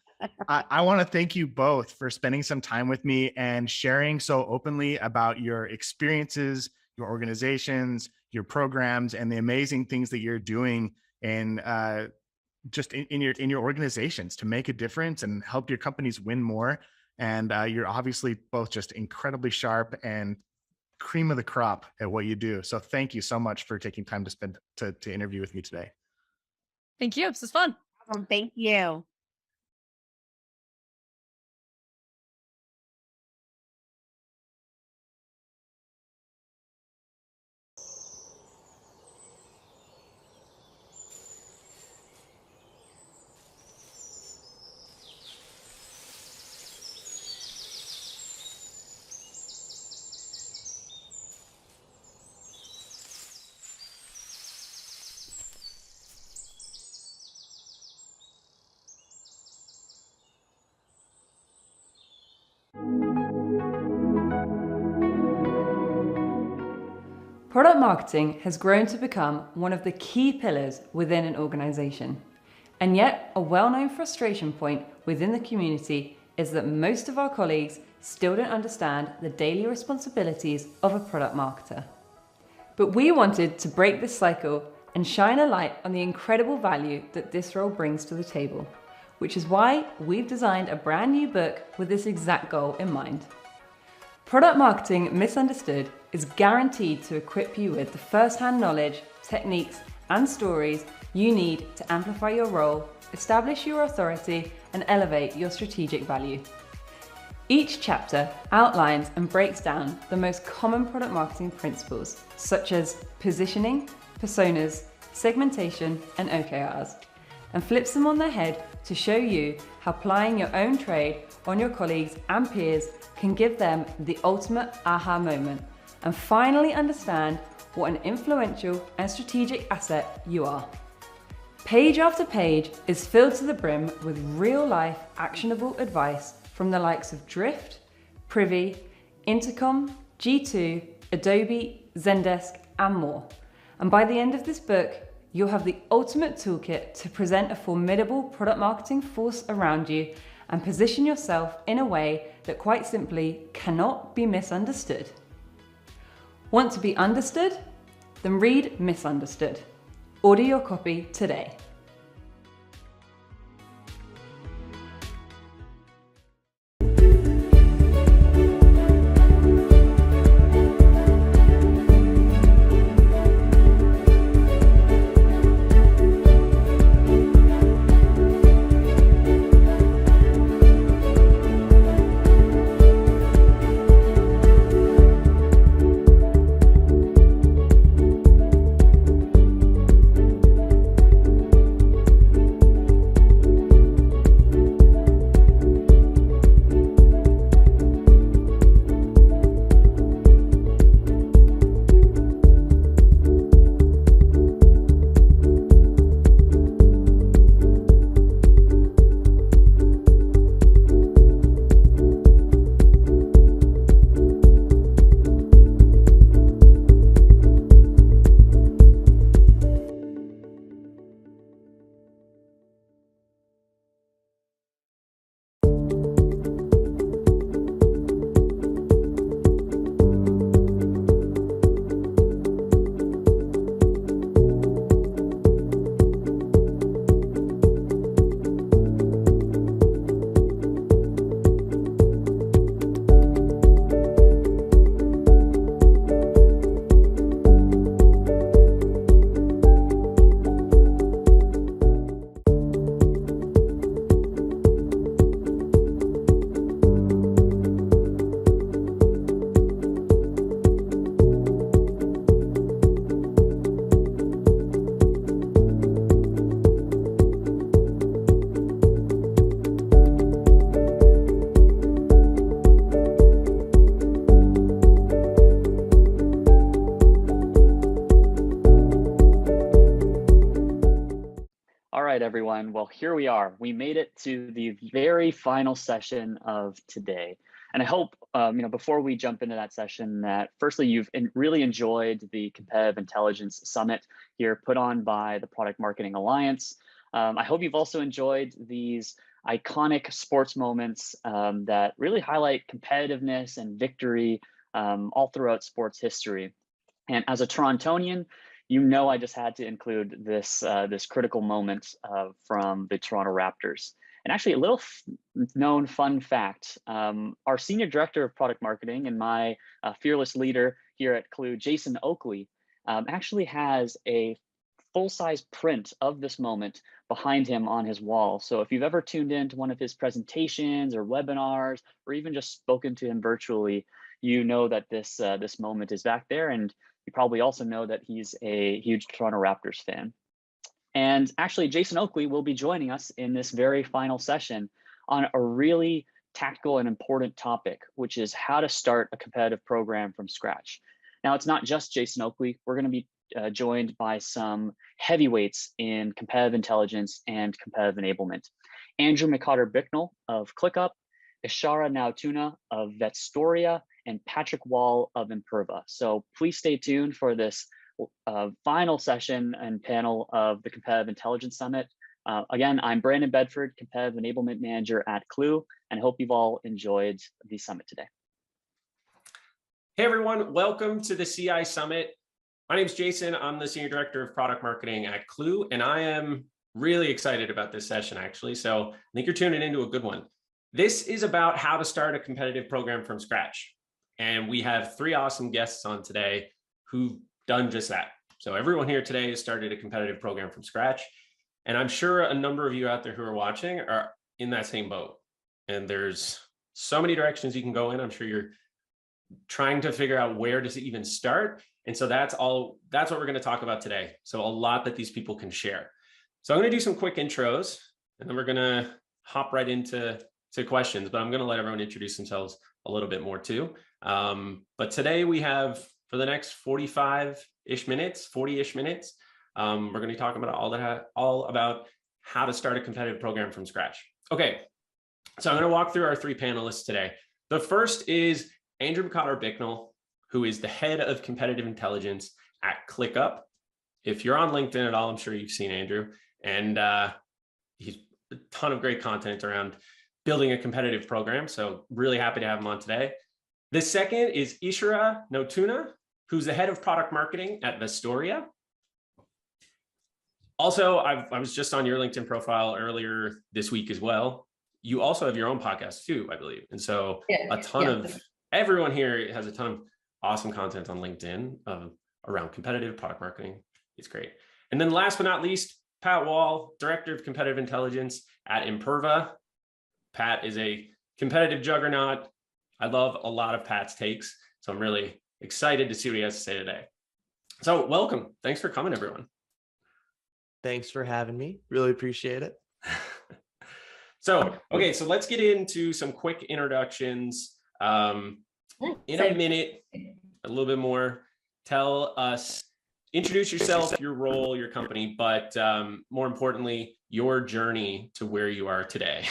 I want to thank you both for spending some time with me and sharing so openly about your experiences, your organizations, your programs, and the amazing things that you're doing in just in your organizations to make a difference and help your companies win more. And you're obviously both just incredibly sharp and cream of the crop at what you do. So thank you so much for taking time to interview with me today. Thank you. This was fun. Thank you. marketing has grown to become one of the key pillars within an organization. And yet, a well-known frustration point within the community is that most of our colleagues still don't understand the daily responsibilities of a product marketer. But we wanted to break this cycle and shine a light on the incredible value that this role brings to the table, which is why we've designed a brand new book with this exact goal in mind. Product Marketing Misunderstood is guaranteed to equip you with the first-hand knowledge, techniques, and stories you need to amplify your role, establish your authority, and elevate your strategic value. Each chapter outlines and breaks down the most common product marketing principles, such as positioning, personas, segmentation, and OKRs, and flips them on their head to show you how applying your own trade on your colleagues and peers can give them the ultimate aha moment and finally understand what an influential and strategic asset you are. Page after page is filled to the brim with real-life actionable advice from the likes of Drift, Privy, Intercom, G2, Adobe, Zendesk, and more. And by the end of this book, you'll have the ultimate toolkit to present a formidable product marketing force around you and position yourself in a way that quite simply cannot be misunderstood. Want to be understood? Then read Misunderstood. Order your copy today. Everyone. Well, here we are. We made it to the very final session of today. And I hope, before we jump into that session, that firstly, you've really enjoyed the Competitive Intelligence Summit here put on by the Product Marketing Alliance. I hope you've also enjoyed these iconic sports moments that really highlight competitiveness and victory all throughout sports history. And as a Torontonian, I just had to include this critical moment from the Toronto Raptors. And actually, a little known fun fact, our Senior Director of Product Marketing and my fearless leader here at Clue, Jason Oakley, actually has a full-size print of this moment behind him on his wall. So if you've ever tuned in to one of his presentations or webinars, or even just spoken to him virtually, you know that this moment is back there. And you probably also know that he's a huge Toronto Raptors fan. And actually, Jason Oakley will be joining us in this very final session on a really tactical and important topic, which is how to start a competitive program from scratch. Now, it's not just Jason Oakley. We're going to be joined by some heavyweights in competitive intelligence and competitive enablement. Andrew McCotter Bicknell of ClickUp, Ishara Nautuna of Vetstoria, and Patrick Wall of Imperva. So please stay tuned for this final session and panel of the Competitive Intelligence Summit. Again, I'm Brandon Bedford, Competitive Enablement Manager at Clue, and hope you've all enjoyed the summit today. Hey everyone, welcome to the CI Summit. My name is Jason. I'm the Senior Director of Product Marketing at Clue, and I am really excited about this session actually. So I think you're tuning into a good one. This is about how to start a competitive program from scratch. And we have 3 awesome guests on today who've done just that. So everyone here today has started a competitive program from scratch. And I'm sure a number of you out there who are watching are in that same boat. And there's so many directions you can go in. I'm sure you're trying to figure out where does it even start. And so that's what we're going to talk about today. So a lot that these people can share. So I'm going to do some quick intros, and then we're going to hop right into questions, but I'm going to let everyone introduce themselves a little bit more too. But today we have, for the next 40-ish minutes, we're going to be talking about all about how to start a competitive program from scratch. Okay, so I'm going to walk through our 3 panelists today. The first is Andrew McConnor-Bicknell, who is the head of competitive intelligence at ClickUp. If you're on LinkedIn at all, I'm sure you've seen Andrew, and he's a ton of great content around building a competitive program. So really happy to have him on today. The second is Ishira Notuna, who's the head of product marketing at Vestoria. Also, I was just on your LinkedIn profile earlier this week as well. You also have your own podcast too, I believe. And so everyone here has a ton of awesome content on LinkedIn around competitive product marketing. It's great. And then last but not least, Pat Wall, Director of Competitive Intelligence at Imperva. Pat is a competitive juggernaut. I love a lot of Pat's takes. So I'm really excited to see what he has to say today. So welcome. Thanks for coming, everyone. Thanks for having me. Really appreciate it. So, okay, so let's get into some quick introductions. In a minute, a little bit more, tell us, introduce yourself, your role, your company, but more importantly, your journey to where you are today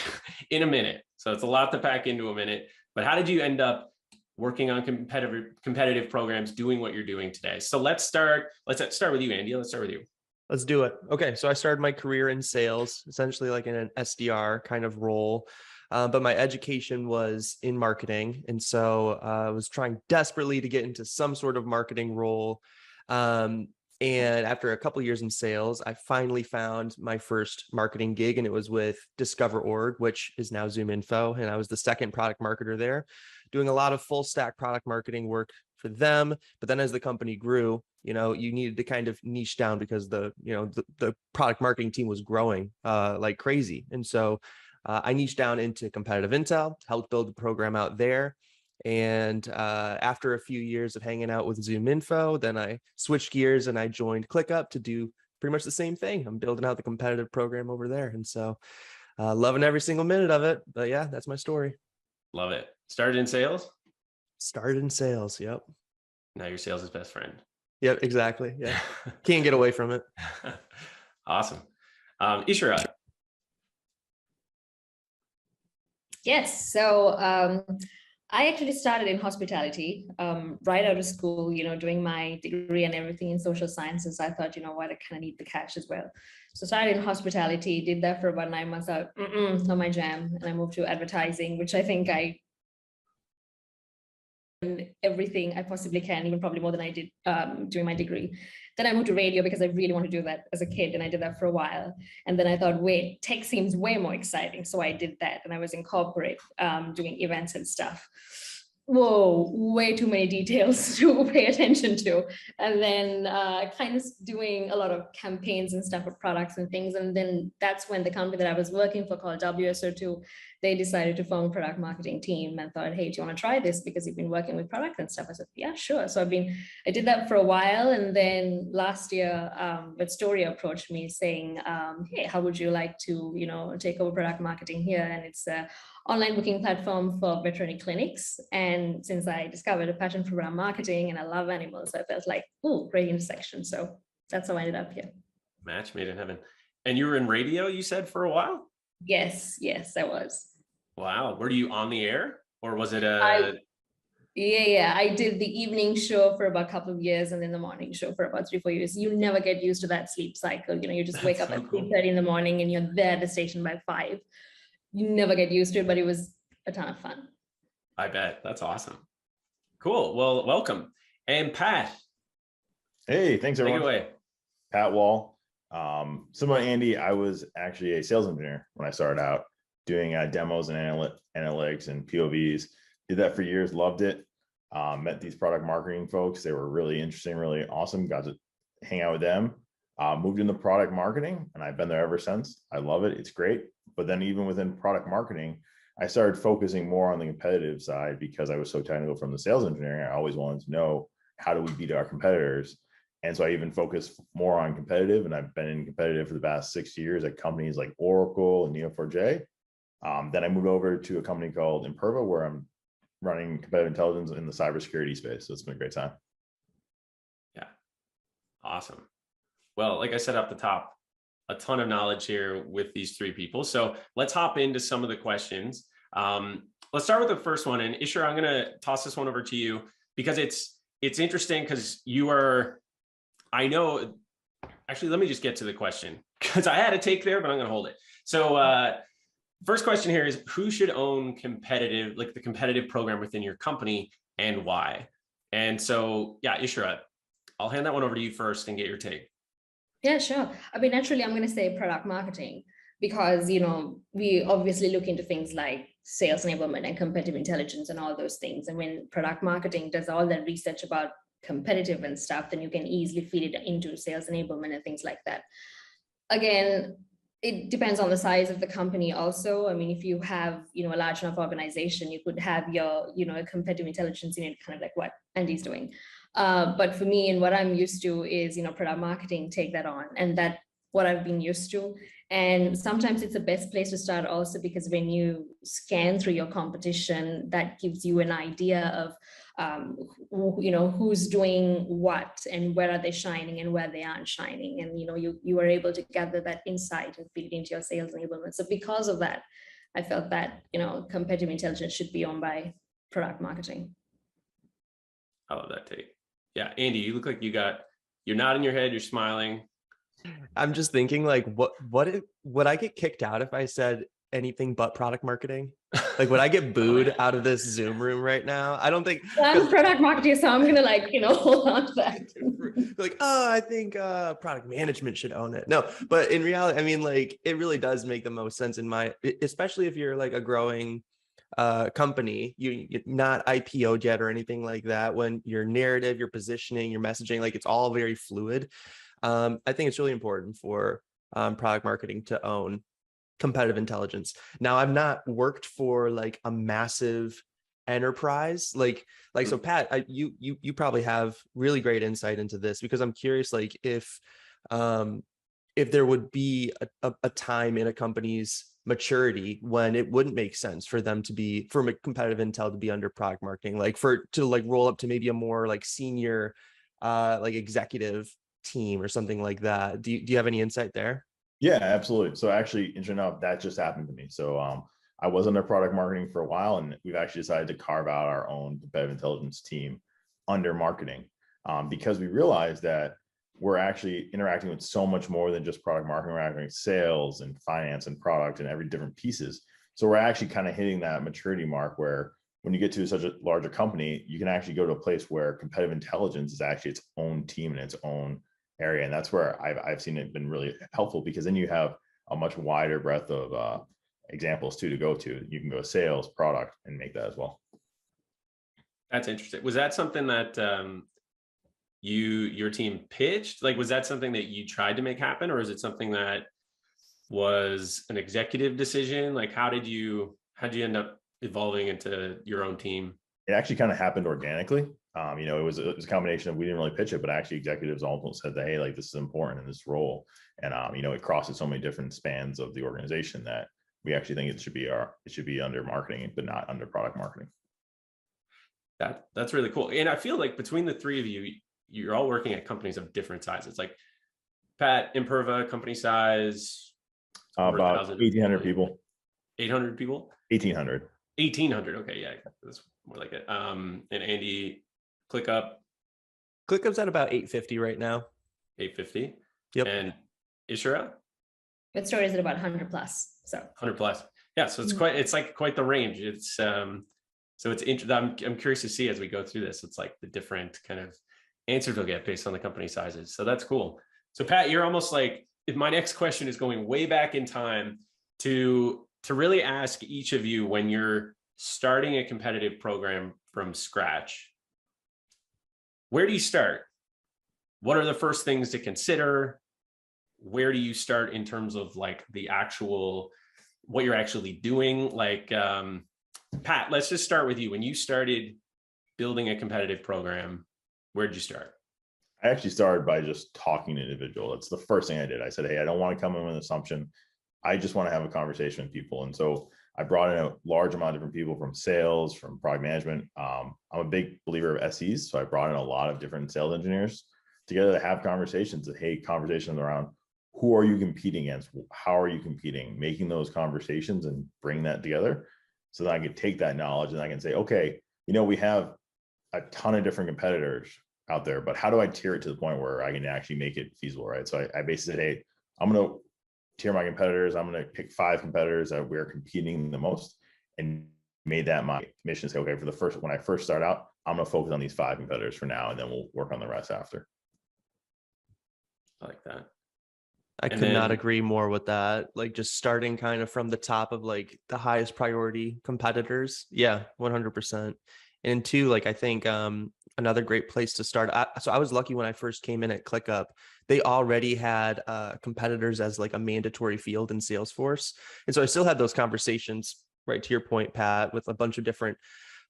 in a minute. So it's a lot to pack into a minute, but how did you end up working on competitive programs, doing what you're doing today? So let's start with you, Andy. Let's start with you. Let's do it. Okay, so I started my career in sales, essentially like in an SDR kind of role. But my education was in marketing. And so I was trying desperately to get into some sort of marketing role. And after a couple of years in sales, I finally found my first marketing gig, and it was with DiscoverOrg, which is now ZoomInfo. And I was the second product marketer there, doing a lot of full stack product marketing work for them. But then as the company grew, you needed to kind of niche down because the product marketing team was growing like crazy. And so I niched down into competitive intel, helped build the program out there. And after a few years of hanging out with ZoomInfo, then I switched gears and I joined ClickUp to do pretty much the same thing. I'm building out the competitive program over there. And so loving every single minute of it. But yeah, that's my story. Love it. Started in sales? Started in sales. Yep. Now you're sales' best friend. Yep, exactly. Yeah. Can't get away from it. Awesome. Ishira. Yes. So I actually started in hospitality right out of school, doing my degree and everything in social sciences. I thought, I kind of need the cash as well. So started in hospitality, did that for about 9 months. Not my jam. And I moved to advertising, which I think everything I possibly can, even probably more than I did during my degree. Then I moved to radio because I really wanted to do that as a kid, and I did that for a while. And then I thought, wait, tech seems way more exciting. So I did that, and I was in corporate doing events and stuff. Whoa, way too many details to pay attention to. And then kind of doing a lot of campaigns and stuff for products and things. And then that's when the company that I was working for called WSO2, they decided to form a product marketing team and thought, hey, do you want to try this? Because you've been working with product and stuff. I said, yeah, sure. So I did that for a while. And then last year, Vestoria approached me saying, hey, how would you like to, take over product marketing here? And it's a online booking platform for veterinary clinics. And since I discovered a passion for brand marketing and I love animals, I felt like, ooh, great intersection. So that's how I ended up here. Match made in heaven. And you were in radio, you said, for a while? Yes, I was. Wow. Were you on the air, or was it Yeah. I did the evening show for about a couple of years and then the morning show for about 3-4 years. You never get used to that sleep cycle. You know, you just wake up at 3:30 in the morning and you're there at the station by 5. You never get used to it, but it was a ton of fun. I bet. That's awesome. Cool. Well, welcome. And Pat. Hey, thanks everyone. Take it away. Pat Wall. Similar to Andy, I was actually a sales engineer when I started out doing demos and analytics and POVs. Did that for years, loved it. Met these product marketing folks. They were really interesting, really awesome. Got to hang out with them. Moved into product marketing and I've been there ever since. I love it. It's great. But then even within product marketing, I started focusing more on the competitive side because I was so technical from the sales engineering. I always wanted to know, how do we beat our competitors? And so I even focused more on competitive, and I've been in competitive for the past 6 years at companies like Oracle and Neo4j. Then I moved over to a company called Imperva, where I'm running competitive intelligence in the cybersecurity space. So it's been a great time. Yeah. Awesome. Well, like I said up the top, a ton of knowledge here with these 3 people. So let's hop into some of the questions. Let's start with the first one. And Ishra, I'm going to toss this one over to you because it's interesting because you are, I know, actually, let me just get to the question because I had a take there, but I'm going to hold it. So first question here is, who should own competitive, like the competitive program within your company, and why? And so, yeah, Ishra, I'll hand that one over to you first and get your take. Yeah, sure. I mean, naturally, I'm going to say product marketing because, you know, we obviously look into things like sales enablement and competitive intelligence and all those things. And when product marketing does all that research about competitive and stuff, then you can easily feed it into sales enablement and things like that. Again, it depends on the size of the company also. I mean, if you have, you know, a large enough organization, you could have your, you know, a competitive intelligence unit, kind of like what Andy's doing. But for me and what I'm used to is, you know, product marketing, take that on, and that what I've been used to. And sometimes it's the best place to start also because when you scan through your competition, that gives you an idea of, you know, who's doing what and where are they shining and where they aren't shining. And, you know, you are able to gather that insight and feed it into your sales enablement. So because of that, I felt that, you know, competitive intelligence should be owned by product marketing. I love that take. Yeah, Andy, you look like you're nodding your head, you're smiling. I'm just thinking, like, would I get kicked out if I said anything but product marketing? Like, would I get booed out of this Zoom room right now? I don't think. I'm product marketing, so I'm gonna, like, you know, hold on to that. Like, oh, I think product management should own it. No, but in reality, I mean, like, it really does make the most sense especially if you're like a growing company, you're not IPO'd yet or anything like that. When your narrative, your positioning, your messaging, like, it's all very fluid. I think it's really important for product marketing to own competitive intelligence. Now, I've not worked for like a massive enterprise, like so Pat, you probably have really great insight into this, because I'm curious, like, if there would be a time in a company's maturity when it wouldn't make sense for them to be, for competitive intel to be under product marketing, like to roll up to maybe a more like senior like executive team or something like that. Do you have any insight there? Yeah, absolutely. So actually, interesting enough, that just happened to me. So I was under product marketing for a while, and we've actually decided to carve out our own competitive intelligence team under marketing because we realized that we're actually interacting with so much more than just product marketing. We're interacting with sales and finance and product and every different pieces. So we're actually kind of hitting that maturity mark where when you get to such a larger company, you can actually go to a place where competitive intelligence is actually its own team and its own area. And that's where I've seen it been really helpful, because then you have a much wider breadth of examples too to go to. You can go sales, product, and make that as well. That's interesting. Was that something that your team pitched? Like, was that something that you tried to make happen, or is it something that was an executive decision? Like, how'd you end up evolving into your own team? It actually kind of happened organically. You know, it was a combination of, we didn't really pitch it, but actually executives also said that, hey, like, this is important in this role. And, you know, it crosses so many different spans of the organization that we actually think it should be under marketing, but not under product marketing. That's really cool. And I feel like between the three of you, you're all working at companies of different sizes. Like Pat, Imperva, company size? About 1,800 people. 800 people? 1,800. 1,800. Okay. Yeah. more like it. And Andy, ClickUp. ClickUp's at about 850 right now. 850. Yep. And Ishira? With stories at about 100 plus. So 100 plus. Yeah. So it's quite the range. It's so it's interesting. I'm curious to see as we go through this. It's like the different kind of answers we'll get based on the company sizes. So that's cool. So Pat, you're almost like, if my next question is going way back in time to really ask each of you, when you're starting a competitive program from scratch, where do you start? What are the first things to consider? Where do you start in terms of like the actual, what you're actually doing? Like, Pat, let's just start with you. When you started building a competitive program, where did you start? I actually started by just talking to individual. That's the first thing I did. I said, hey, I don't want to come in with an assumption. I just want to have a conversation with people. And so I brought in a large amount of different people from sales, from product management. I'm a big believer of SEs. So I brought in a lot of different sales engineers together to have conversations. Conversations around who are you competing against? How are you competing? Making those conversations and bring that together so that I could take that knowledge and I can say, okay, we have a ton of different competitors out there, but how do I tier it to the point where I can actually make it feasible, right? So I basically said, hey, I'm going to tier my competitors. I'm going to pick 5 competitors that we're competing the most, and made that my mission. Say, okay, when I first start out, I'm going to focus on these 5 competitors for now, and then we'll work on the rest after. I like that. I could not agree more with that. Like just starting kind of from the top of like the highest priority competitors. Yeah, 100%. And 2, like I think another great place to start. So I was lucky when I first came in at ClickUp, they already had competitors as like a mandatory field in Salesforce. And so I still had those conversations, right to your point, Pat, with a bunch of different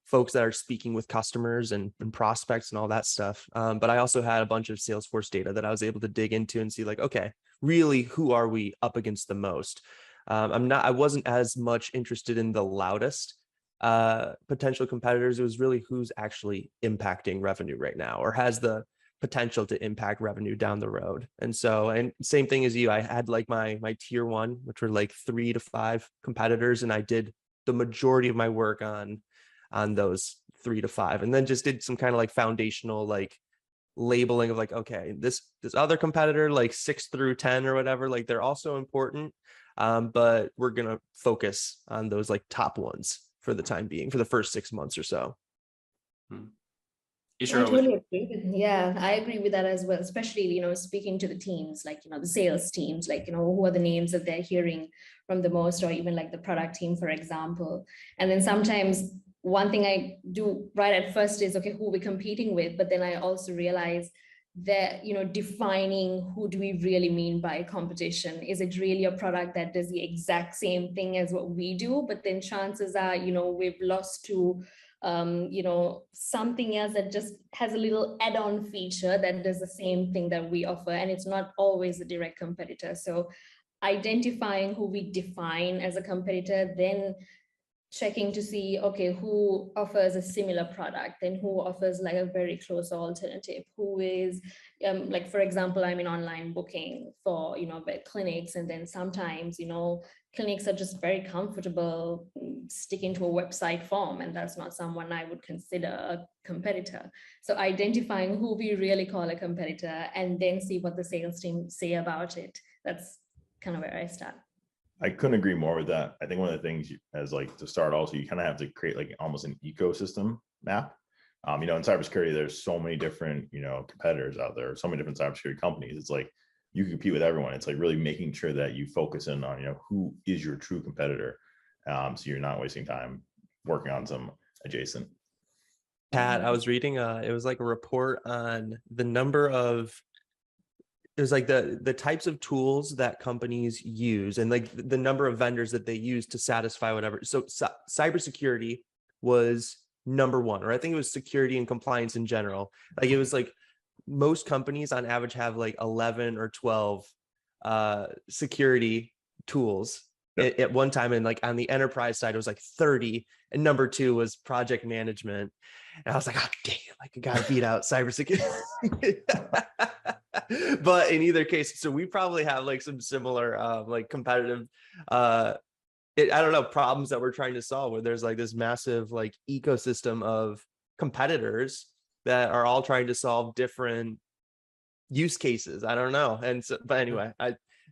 folks that are speaking with customers and prospects and all that stuff. But I also had a bunch of Salesforce data that I was able to dig into and see like, okay, really, who are we up against the most? I wasn't as much interested in the loudest potential competitors. It was really who's actually impacting revenue right now or has the potential to impact revenue down the road. And same thing as you, I had like my tier 1, which were like 3 to 5 competitors. And I did the majority of my work on those 3 to 5, and then just did some kind of like foundational, like labeling of like, okay, this other competitor, like 6 through 10 or whatever, like they're also important. But we're going to focus on those like top ones for the time being, for the first 6 months or so. I totally agree. Yeah, I agree with that as well, especially, speaking to the teams, like, the sales teams, like, who are the names that they're hearing from the most, or even like the product team, for example. And then sometimes one thing I do right at first is, okay, who we're competing with, but then I also realize that, defining who do we really mean by competition? Is it really a product that does the exact same thing as what we do? But then chances are, we've lost to something else that just has a little add-on feature that does the same thing that we offer, and it's not always a direct competitor. So identifying who we define as a competitor, then checking to see, okay, who offers a similar product, then who offers like a very close alternative, who is like, for example, I'm in online booking for, clinics, and then sometimes, clinics are just very comfortable sticking to a website form, and that's not someone I would consider a competitor. So identifying who we really call a competitor, and then see what the sales team say about it. That's kind of where I start. I couldn't agree more with that. I think one of the things as like to start also, you kind of have to create like almost an ecosystem map. In cybersecurity, there's so many different, competitors out there, so many different cybersecurity companies. It's like you can compete with everyone. It's like really making sure that you focus in on, who is your true competitor. So you're not wasting time working on some adjacent. Pat, I was reading, it was like a report on the number of, it was like the types of tools that companies use and like the number of vendors that they use to satisfy whatever. So cybersecurity was number 1, or I think it was security and compliance in general. Like it was like most companies on average have like 11 or 12 security tools at one time. And like on the enterprise side, it was like 30. And number 2 was project management. And I was like, oh, dang it, like I got to beat out cybersecurity. But in either case, so we probably have like some similar like competitive I don't know, problems that we're trying to solve, where there's like this massive like ecosystem of competitors that are all trying to solve different use cases. I don't know. And so, but anyway,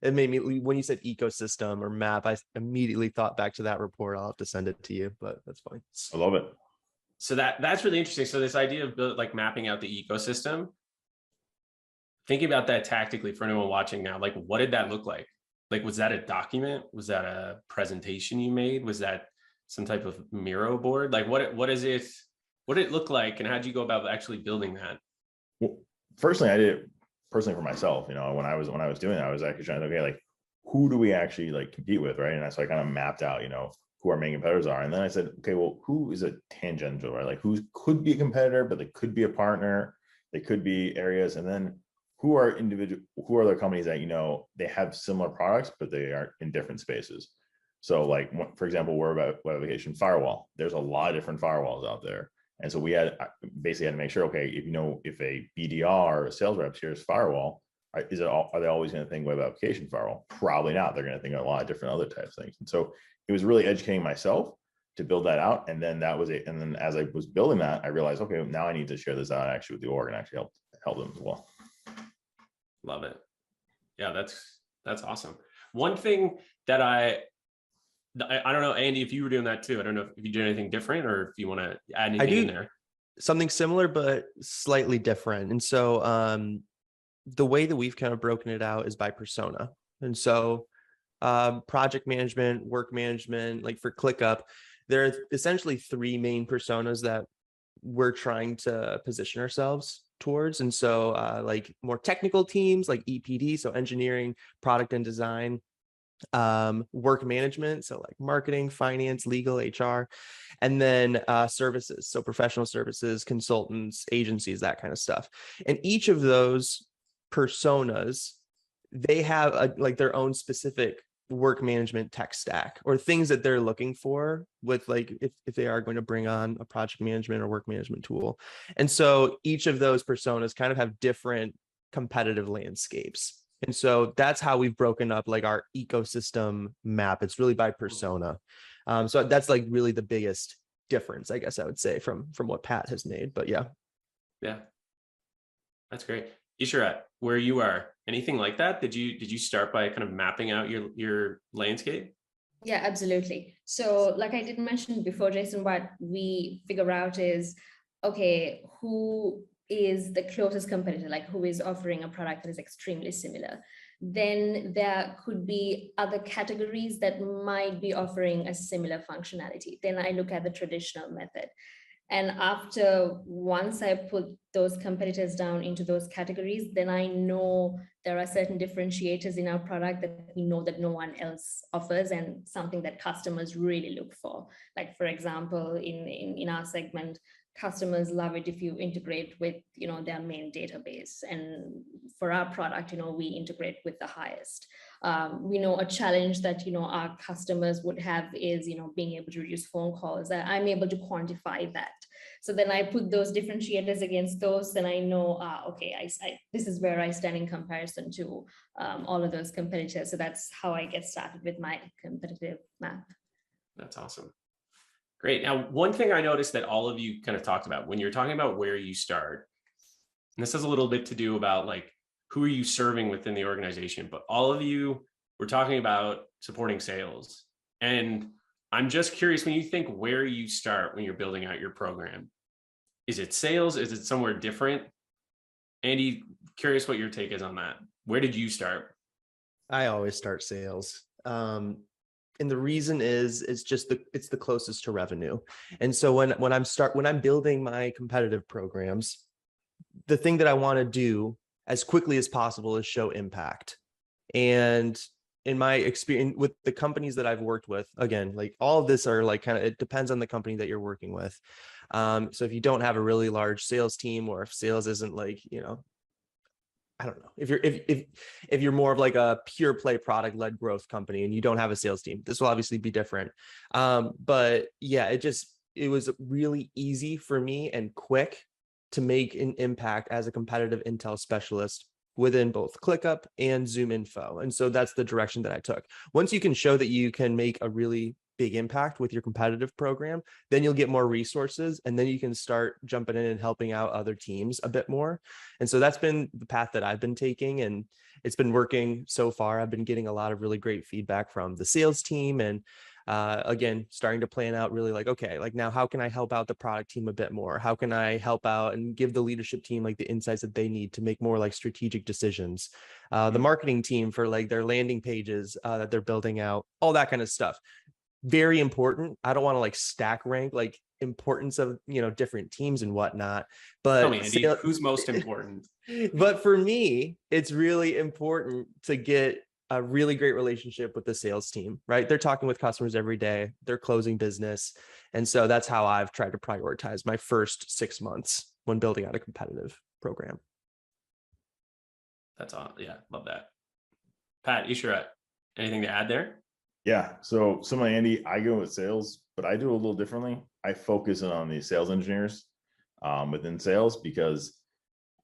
it made me, when you said ecosystem or map, I immediately thought back to that report. I'll have to send it to you, but that's fine. I love it. So that's really interesting. So this idea of like mapping out the ecosystem, thinking about that tactically for anyone watching now, like what did that look like? Like, was that a document? Was that a presentation you made? Was that some type of Miro board? Like what did it look like, and how did you go about actually building that? Well, personally, I did it personally for myself. You know, when I was doing that, I was actually trying to, okay, like who do we actually like compete with, right? And so I kind of mapped out, you know, who our main competitors are. And then I said, okay, well, who is a tangential, right? Like who could be a competitor, but they could be a partner, they could be areas. And then who are the companies that, you know, they have similar products, but they are in different spaces. So like, for example, we're about web application firewall. There's a lot of different firewalls out there. And so we basically had to make sure, okay, if a BDR or a sales rep hears firewall, are they always going to think web application firewall? Probably not. They're going to think of a lot of different other types of things. And so it was really educating myself to build that out. And then that was it. And then as I was building that, I realized, okay, now I need to share this out actually with the org and actually help them as well. Love it. Yeah, that's awesome. One thing that I don't know, Andy, if you were doing that too. I don't know if you did anything different or if you want to add anything in there. Something similar, but slightly different. And so the way that we've kind of broken it out is by persona. And so project management, work management, like for ClickUp, there are essentially three main personas that we're trying to position ourselves towards. And so like more technical teams like EPD, so engineering, product and design, work management, so like marketing, finance, legal, HR, and then services, so professional services, consultants, agencies, that kind of stuff. And each of those personas, they have like their own specific work management tech stack or things that they're looking for with, like, if they are going to bring on a project management or work management tool. And so each of those personas kind of have different competitive landscapes. And so that's how we've broken up like our ecosystem map. It's really by persona. So that's like really the biggest difference, I guess I would say, from what Pat has made. But yeah. That's great. Isharat, where you are, anything like that? Did you start by kind of mapping out your landscape? Yeah, absolutely. So like I didn't mention before, Jason, what we figure out is, okay, who is the closest competitor, like who is offering a product that is extremely similar. Then there could be other categories that might be offering a similar functionality. Then I look at the traditional method. And once I put those competitors down into those categories, then I know there are certain differentiators in our product that we know that no one else offers and something that customers really look for. Like, for example, in our segment, customers love it if you integrate with, their main database. And for our product, we integrate with the highest. We know a challenge that, our customers would have is, being able to reduce phone calls. I'm able to quantify that. So then I put those differentiators against those, then I know, okay, this is where I stand in comparison to all of those competitors. So that's how I get started with my competitive map. That's awesome. Great. Now, one thing I noticed that all of you kind of talked about when you're talking about where you start, and this has a little bit to do about like, who are you serving within the organization, but all of you were talking about supporting sales. And I'm just curious, when you think where you start when you're building out your program, is it sales? Is it somewhere different? Andy, curious what your take is on that. Where did you start? I always start sales. And the reason is, it's the closest to revenue. And so when I'm building my competitive programs, the thing that I want to do as quickly as possible is show impact. And in my experience with the companies that I've worked with, again, like all of this are like it depends on the company that you're working with. So if you don't have a really large sales team, or if sales isn't like, I don't know, if you're more of like a pure play product led growth company and you don't have a sales team, this will obviously be different. But yeah, it was really easy for me and quick to make an impact as a competitive intel specialist within both ClickUp and ZoomInfo. And so that's the direction that I took. Once you can show that you can make a really big impact with your competitive program, then you'll get more resources, and then you can start jumping in and helping out other teams a bit more. And so that's been the path that I've been taking, and it's been working so far. I've been getting a lot of really great feedback from the sales team, and again, starting to plan out really like, okay, like now how can I help out the product team a bit more? How can I help out and give the leadership team like the insights that they need to make more like strategic decisions? The marketing team for like their landing pages that they're building out, all that kind of stuff. Very important. I don't want to like stack rank like importance of, you know, different teams and whatnot, but Tell me, Andy, who's most important? But for me, it's really important to get a really great relationship with the sales team, right? They're talking with customers every day, they're closing business. And so that's how I've tried to prioritize my first 6 months when building out a competitive program. That's all. Yeah, love that. Pat, Ishrat, anything to add there? Yeah. So similar to Andy, I go with sales, but I do a little differently. I focus on the sales engineers within sales, because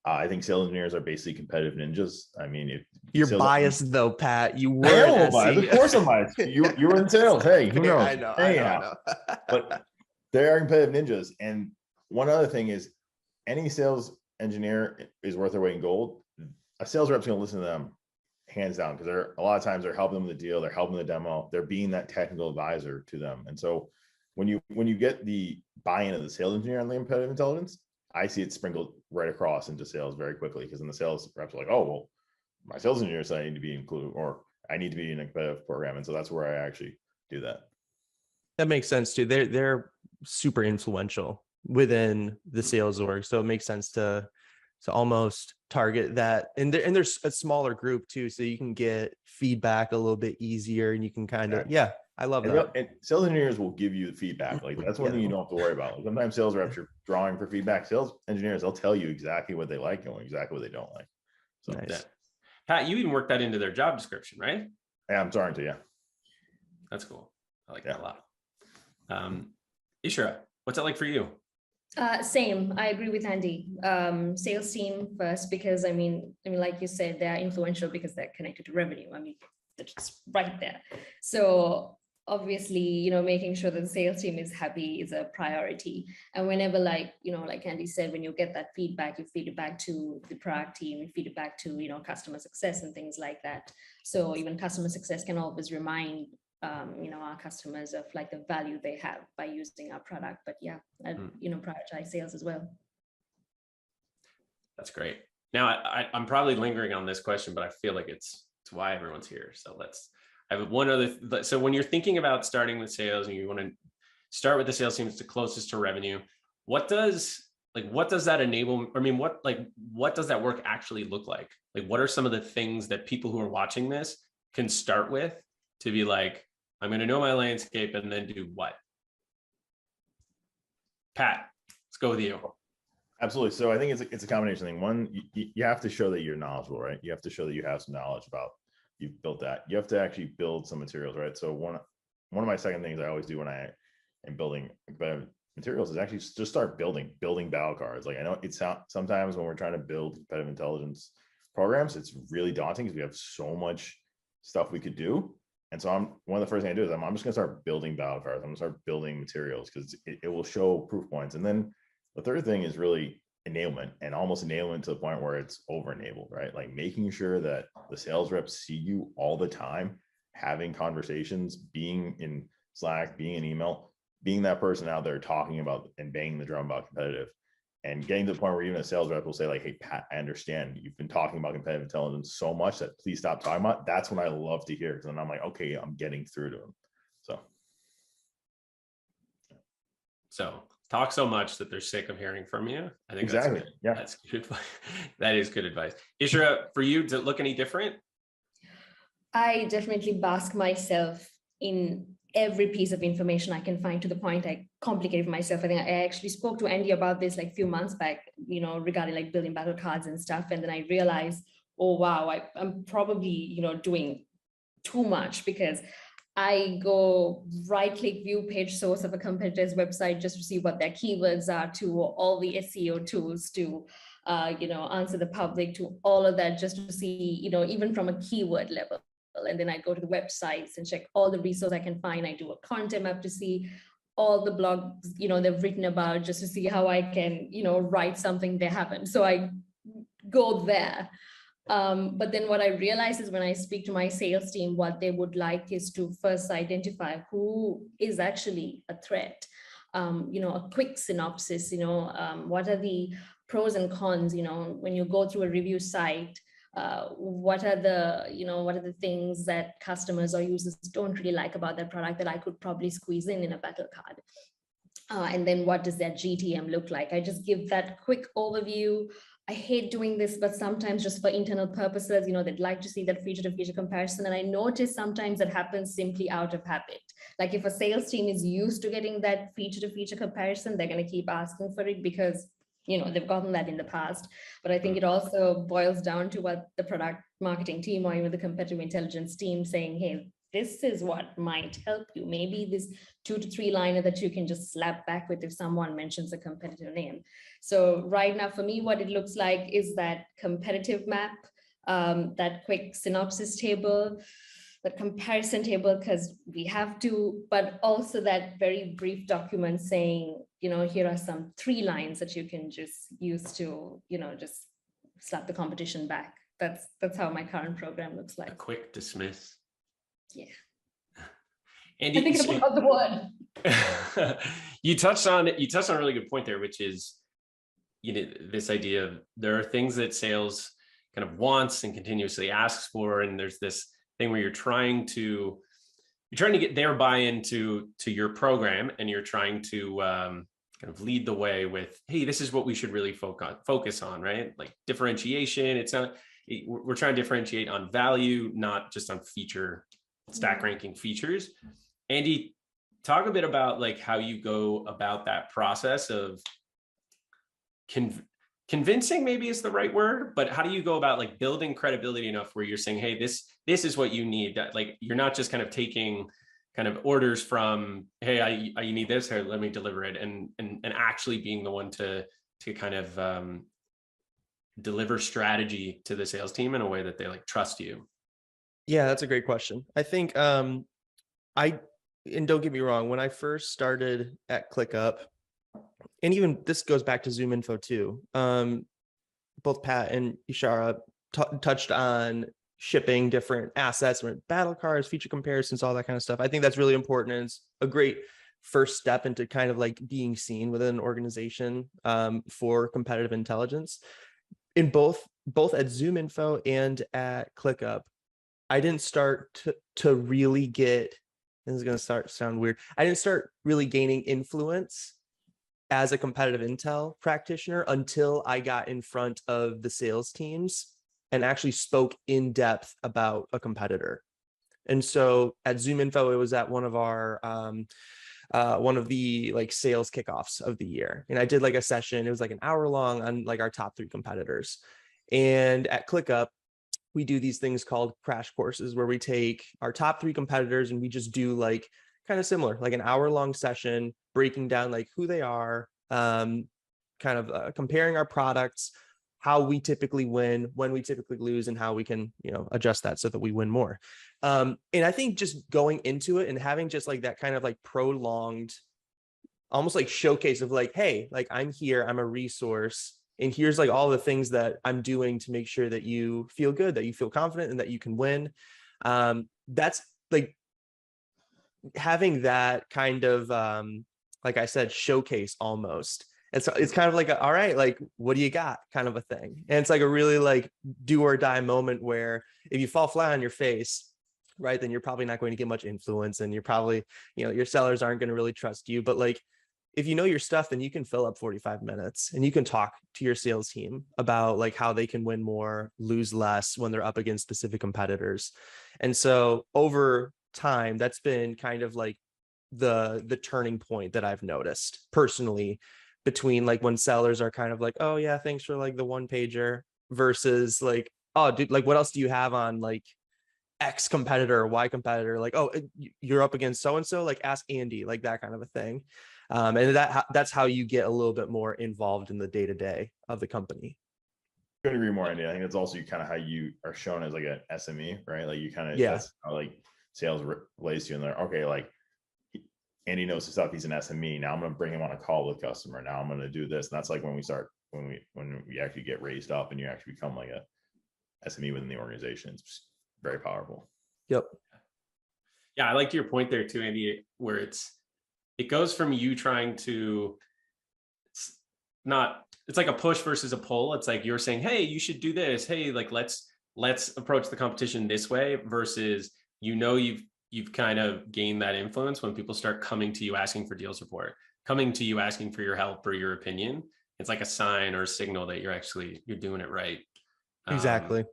I think sales engineers are basically competitive ninjas. I mean, if you're biased though, Pat, you were. I am biased. Of course I'm biased. You were in sales. Hey, who knows? I know. But they are competitive ninjas. And one other thing is, any sales engineer is worth their weight in gold. A sales rep's going to listen to them hands down, because they're a lot of times they're helping them with the deal, they're helping the demo, they're being that technical advisor to them. And so when you get the buy-in of the sales engineer on the competitive intelligence, I see it sprinkled right across into sales very quickly, because then the sales reps are like, oh, well, my sales engineer said I need to be included, or I need to be in a competitive program. And so that's where I actually do that. That makes sense too. They're super influential within the sales org. So it makes sense to almost target that. And there's a smaller group too, so you can get feedback a little bit easier, and you can kind of, yeah, I love that. And sales engineers will give you the feedback. Like that's one thing you don't have to worry about. Like, sometimes sales reps are drawing for feedback. Sales engineers, they'll tell you exactly what they like and exactly what they don't like. So nice. Yeah. Pat, you even worked that into their job description, right? Yeah, I'm starting to, yeah. That's cool. I like that a lot. Ishra, what's that like for you? Same. I agree with Andy. Sales team first, because I mean, like you said, they're influential because they're connected to revenue. I mean, they're just right there. So obviously, you know, making sure that the sales team is happy is a priority. And whenever, like, you know, like Andy said, when you get that feedback, you feed it back to the product team, you feed it back to, you know, customer success and things like that. So even customer success can always remind you know, our customers of like the value they have by using our product. But yeah, you know, prioritize sales as well. That's great. Now I'm probably lingering on this question, but I feel like it's why everyone's here. So I have one other. So when you're thinking about starting with sales and you want to start with the sales team that's the closest to revenue, what does that enable? I mean, what does that work actually look like? Like, what are some of the things that people who are watching this can start with to be like, I'm going to know my landscape, and then do what? Pat, let's go with you. Absolutely. So I think it's a combination thing. One, you have to show that you're knowledgeable, right? You have to show that you have some knowledge about, you've built that. You have to actually build some materials, right? So one of my second things I always do when I am building competitive materials is actually just start building battle cards. Like, I know it's sometimes when we're trying to build competitive intelligence programs, it's really daunting because we have so much stuff we could do. And so one of the first things I do is I'm just going to start building battle cards. I'm going to start building materials, because it will show proof points. And then the third thing is really enablement, and almost enablement to the point where it's over enabled, right? Like making sure that the sales reps see you all the time, having conversations, being in Slack, being in email, being that person out there talking about and banging the drum about competitive, and getting to the point where even a sales rep will say like, hey, Pat, I understand you've been talking about competitive intelligence so much that please stop talking about it. That's when I love to hear, because then I'm like, okay, I'm getting through to them. So talk so much that they're sick of hearing from you. I think exactly. That's good advice. That is good advice. Ishra, for you, does it look any different? I definitely bask myself in every piece of information I can find, to the point I complicate for myself. I think I actually spoke to Andy about this like a few months back, you know, regarding like building battle cards and stuff. And then I realized, oh, wow, I'm probably, you know, doing too much, because I go right click view page source of a competitor's website just to see what their keywords are, to all the SEO tools, to answer the public, to all of that, just to see, even from a keyword level. And then I go to the websites and check all the resources I can find. I do a content map to see all the blogs, they've written about, just to see how I can, write something they haven't. So I go there. But then what I realize is when I speak to my sales team, what they would like is to first identify who is actually a threat. A quick synopsis, what are the pros and cons, when you go through a review site, what are the things that customers or users don't really like about that product that I could probably squeeze in a battle card. And then what does that GTM look like? I just give that quick overview. I hate doing this, but sometimes just for internal purposes, they'd like to see that feature to feature comparison. And I notice sometimes that happens simply out of habit. Like if a sales team is used to getting that feature to feature comparison, they're going to keep asking for it because they've gotten that in the past. But I think it also boils down to what the product marketing team or even the competitive intelligence team saying, hey, this is what might help you. Maybe this 2 to 3 liner that you can just slap back with if someone mentions a competitor name. So right now, for me, what it looks like is that competitive map, that quick synopsis table, the comparison table, because we have to, but also that very brief document saying, here are some 3 lines that you can just use to, just slap the competition back. That's how my current program looks like. A quick dismiss. Yeah. Andy, I think it's about the word. you touched on a really good point there, which is, this idea of there are things that sales kind of wants and continuously asks for, and there's this thing where you're trying to get their buy-in to your program, and you're trying to kind of lead the way with, hey, this is what we should really focus on, right? Like differentiation. We're trying to differentiate on value, not just on feature stack ranking features. Andy, talk a bit about like how you go about that process of convincing, maybe is the right word, but how do you go about like building credibility enough where you're saying, hey, this is what you need, that like you're not just kind of taking kind of orders from, hey, I need this, here, let me deliver it, and actually being the one to kind of deliver strategy to the sales team in a way that they like trust you? Yeah, that's a great question. I think and don't get me wrong, when I first started at ClickUp, and even this goes back to ZoomInfo too, both Pat and Ishara touched on shipping different assets, battle cards, feature comparisons, all that kind of stuff. I think that's really important, and it's a great first step into kind of like being seen within an organization for competitive intelligence. In both at ZoomInfo and at ClickUp, I didn't start to really get, this is going to sound weird, I didn't start really gaining influence as a competitive intel practitioner until I got in front of the sales teams and actually spoke in depth about a competitor. And so at ZoomInfo, it was at one of our one of the like sales kickoffs of the year, and I did like a session. It was like an hour long on like our top 3 competitors. And at ClickUp, we do these things called crash courses where we take our top 3 competitors and we just do like kind of similar, like an hour-long session, breaking down like who they are, kind of comparing our products, how we typically win, when we typically lose, and how we can, adjust that so that we win more. And I think just going into it and having just like that kind of like prolonged, almost like showcase of like, hey, like I'm here, I'm a resource, and here's like all the things that I'm doing to make sure that you feel good, that you feel confident, and that you can win. That's like having that kind of, like I said, showcase almost. It's kind of like, all right, like, what do you got kind of a thing. And it's like a really like do or die moment where if you fall flat on your face, right, then you're probably not going to get much influence, and you're probably, your sellers aren't going to really trust you. But like, if you know your stuff, then you can fill up 45 minutes and you can talk to your sales team about like how they can win more, lose less when they're up against specific competitors. And so over time, that's been kind of like the turning point that I've noticed personally, between like when sellers are kind of like, oh yeah, thanks for like the 1-pager, versus like, oh dude, like what else do you have on like X competitor or Y competitor? Like, oh, you're up against so-and-so, like ask Andy, like that kind of a thing. And that's how you get a little bit more involved in the day-to-day of the company. Couldn't agree more, Andy. I think that's also kind of how you are shown as like an SME, right? Like you kind of, Yeah. that's how like sales relates to you, and they're okay, like Andy knows his stuff. He's an SME. Now I'm going to bring him on a call with customer. Now I'm going to do this. And that's like when we actually get raised up and you actually become like a SME within the organization. It's very powerful. Yep. Yeah, I liked your point there too, Andy, where it goes from you trying to it's like a push versus a pull. It's like you're saying, hey, you should do this. Hey, like let's approach the competition this way, versus you've kind of gained that influence when people start coming to you asking for deal support, coming to you asking for your help or your opinion. It's like a sign or a signal that you're doing it right. Exactly.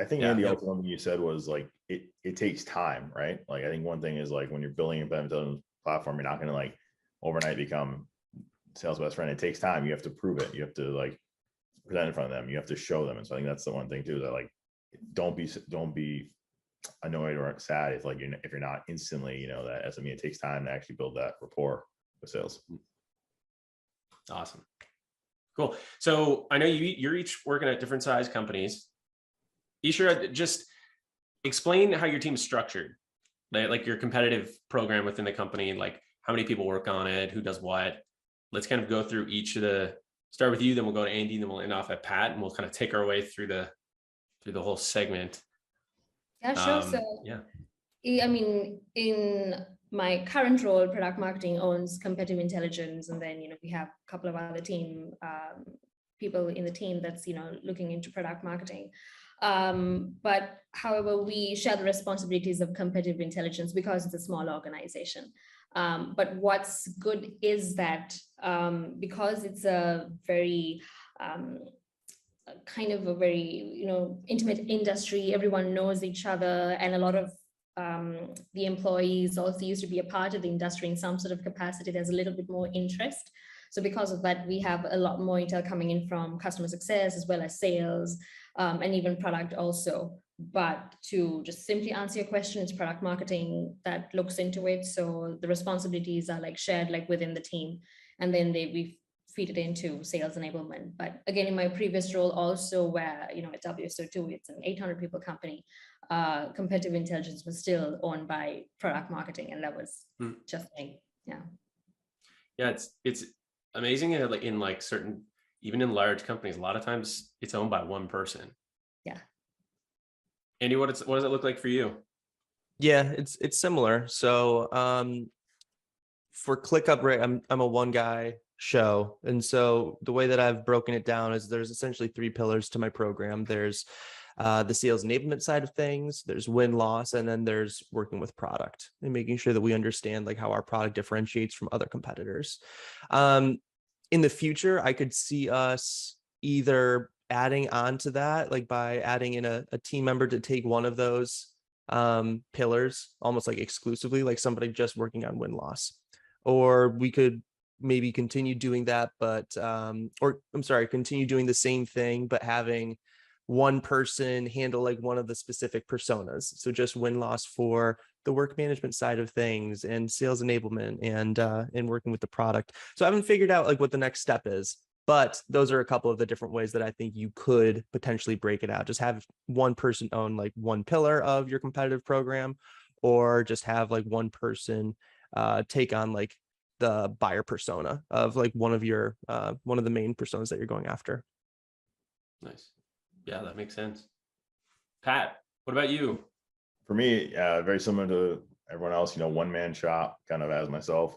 I think, Andy, also something you said was like, it takes time, right? Like, I think one thing is like when you're building a competitive intelligence platform, you're not going to like overnight become sales best friend. It takes time. You have to prove it. You have to like present in front of them. You have to show them. And so I think that's the one thing too, that like, don't be annoyed or sad if you're not instantly, that SME. It takes time to actually build that rapport with sales. Awesome. Cool. So I know you're each working at different size companies. Ishra, just explain how your team is structured, like your competitive program within the company, and like how many people work on it, who does what. Let's kind of go through start with you, then we'll go to Andy, then we'll end off at Pat, and we'll kind of take our way through the whole segment. Yeah, sure. So I mean, in my current role, product marketing owns competitive intelligence, and then we have a couple of other people in the team that's looking into product marketing. But however, we share the responsibilities of competitive intelligence because it's a small organization. But what's good is that because it's a very kind of a very intimate industry, everyone knows each other, and a lot of the employees also used to be a part of the industry in some sort of capacity. There's a little bit more interest. So because of that, we have a lot more intel coming in from customer success as well as sales, and even product also. But to just simply answer your question, it's product marketing that looks into it. So the responsibilities are like shared like within the team, and then we feed it into sales enablement. But again, in my previous role also, where at WSO2, it's an 800 people company, competitive intelligence was still owned by product marketing, and that was just me. Yeah, it's amazing in like certain, even in large companies, a lot of times it's owned by one person. Yeah. Andy, what does it look like for you? Yeah, it's similar. So for ClickUp, right, I'm a one guy show. And so the way that I've broken it down is there's essentially 3 pillars to my program. There's the sales enablement side of things, there's win-loss, and then there's working with product and making sure that we understand like how our product differentiates from other competitors. In the future, I could see us either adding on to that, like by adding in a team member to take one of those pillars, almost like exclusively, like somebody just working on win-loss. Or we could maybe continue doing that, but continue doing the same thing, but having one person handle like one of the specific personas. So just win-loss for the work management side of things and sales enablement and working with the product. So I haven't figured out like what the next step is, but those are a couple of the different ways that I think you could potentially break it out. Just have one person own like one pillar of your competitive program, or just have like one person take on like the buyer persona of like one of the main personas that you're going after. Nice. Yeah, that makes sense. Pat, what about you? For me, very similar to everyone else, one-man shop kind of as myself.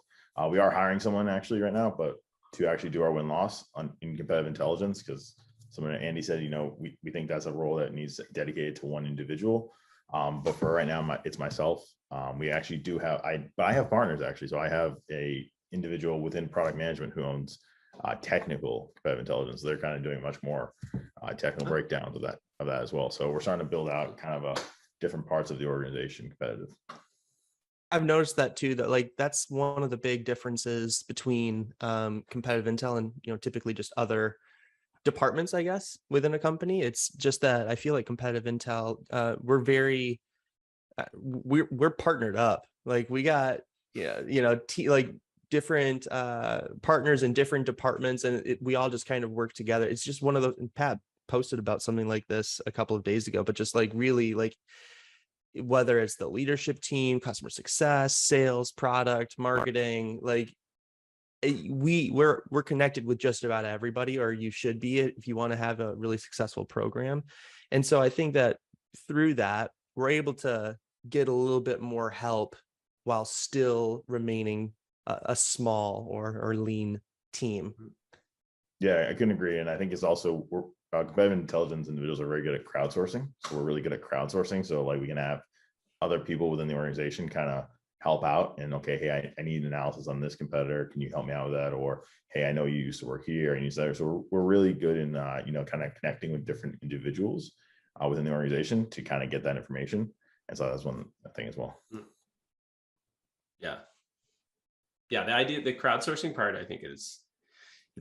We are hiring someone actually right now, but to actually do our win-loss in competitive intelligence, because someone, Andy said, we think that's a role that needs dedicated to one individual. But for right now, it's myself. We actually do have, I have partners actually. So I have a individual within product management who owns technical competitive intelligence. They're kind of doing much more technical breakdowns of that as well. So we're starting to build out kind of a different parts of the organization competitive. I've noticed that too, that like that's one of the big differences between competitive intel and typically just other departments, I guess, within a company. It's just that I feel like competitive intel, we're very we're partnered up. Like we got like different partners in different departments, and we all just kind of work together. It's just one of those. And Pat posted about something like this a couple of days ago, but just like really like whether it's the leadership team, customer success, sales, product, marketing, like we're connected with just about everybody, or you should be if you want to have a really successful program. And so I think that through that, we're able to get a little bit more help while still remaining a small or lean team. Yeah, I couldn't agree. And I think it's also, we're competitive intelligence individuals are very good at crowdsourcing. So we're really good at crowdsourcing. So like we can have other people within the organization kind of help out and, okay, hey, I need analysis on this competitor. Can you help me out with that? Or, hey, I know you used to work here and you said, so we're really good in, kind of connecting with different individuals within the organization to kind of get that information. And so that's one thing as well. Yeah. Yeah. The idea, the crowdsourcing part, I think it's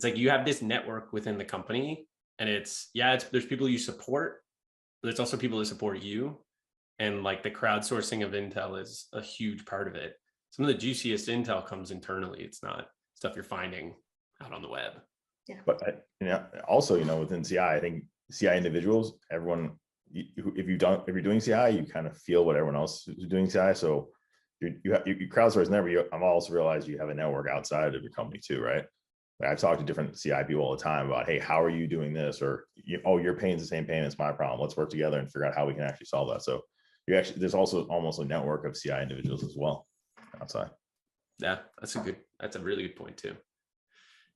like you have this network within the company and there's people you support, but there's also people that support you. And like the crowdsourcing of intel is a huge part of it. Some of the juiciest intel comes internally. It's not stuff you're finding out on the web. Yeah. But also, within CI, I think CI individuals, everyone, if you're doing CI, you kind of feel what everyone else is doing CI. So you crowdsource never. I'm also realized you have a network outside of your company too, right? Like I've talked to different CI people all the time about, hey, how are you doing this? Or your pain's the same pain, it's my problem. Let's work together and figure out how we can actually solve that. So there's also almost a network of CI individuals as well outside. Yeah, that's a really good point too.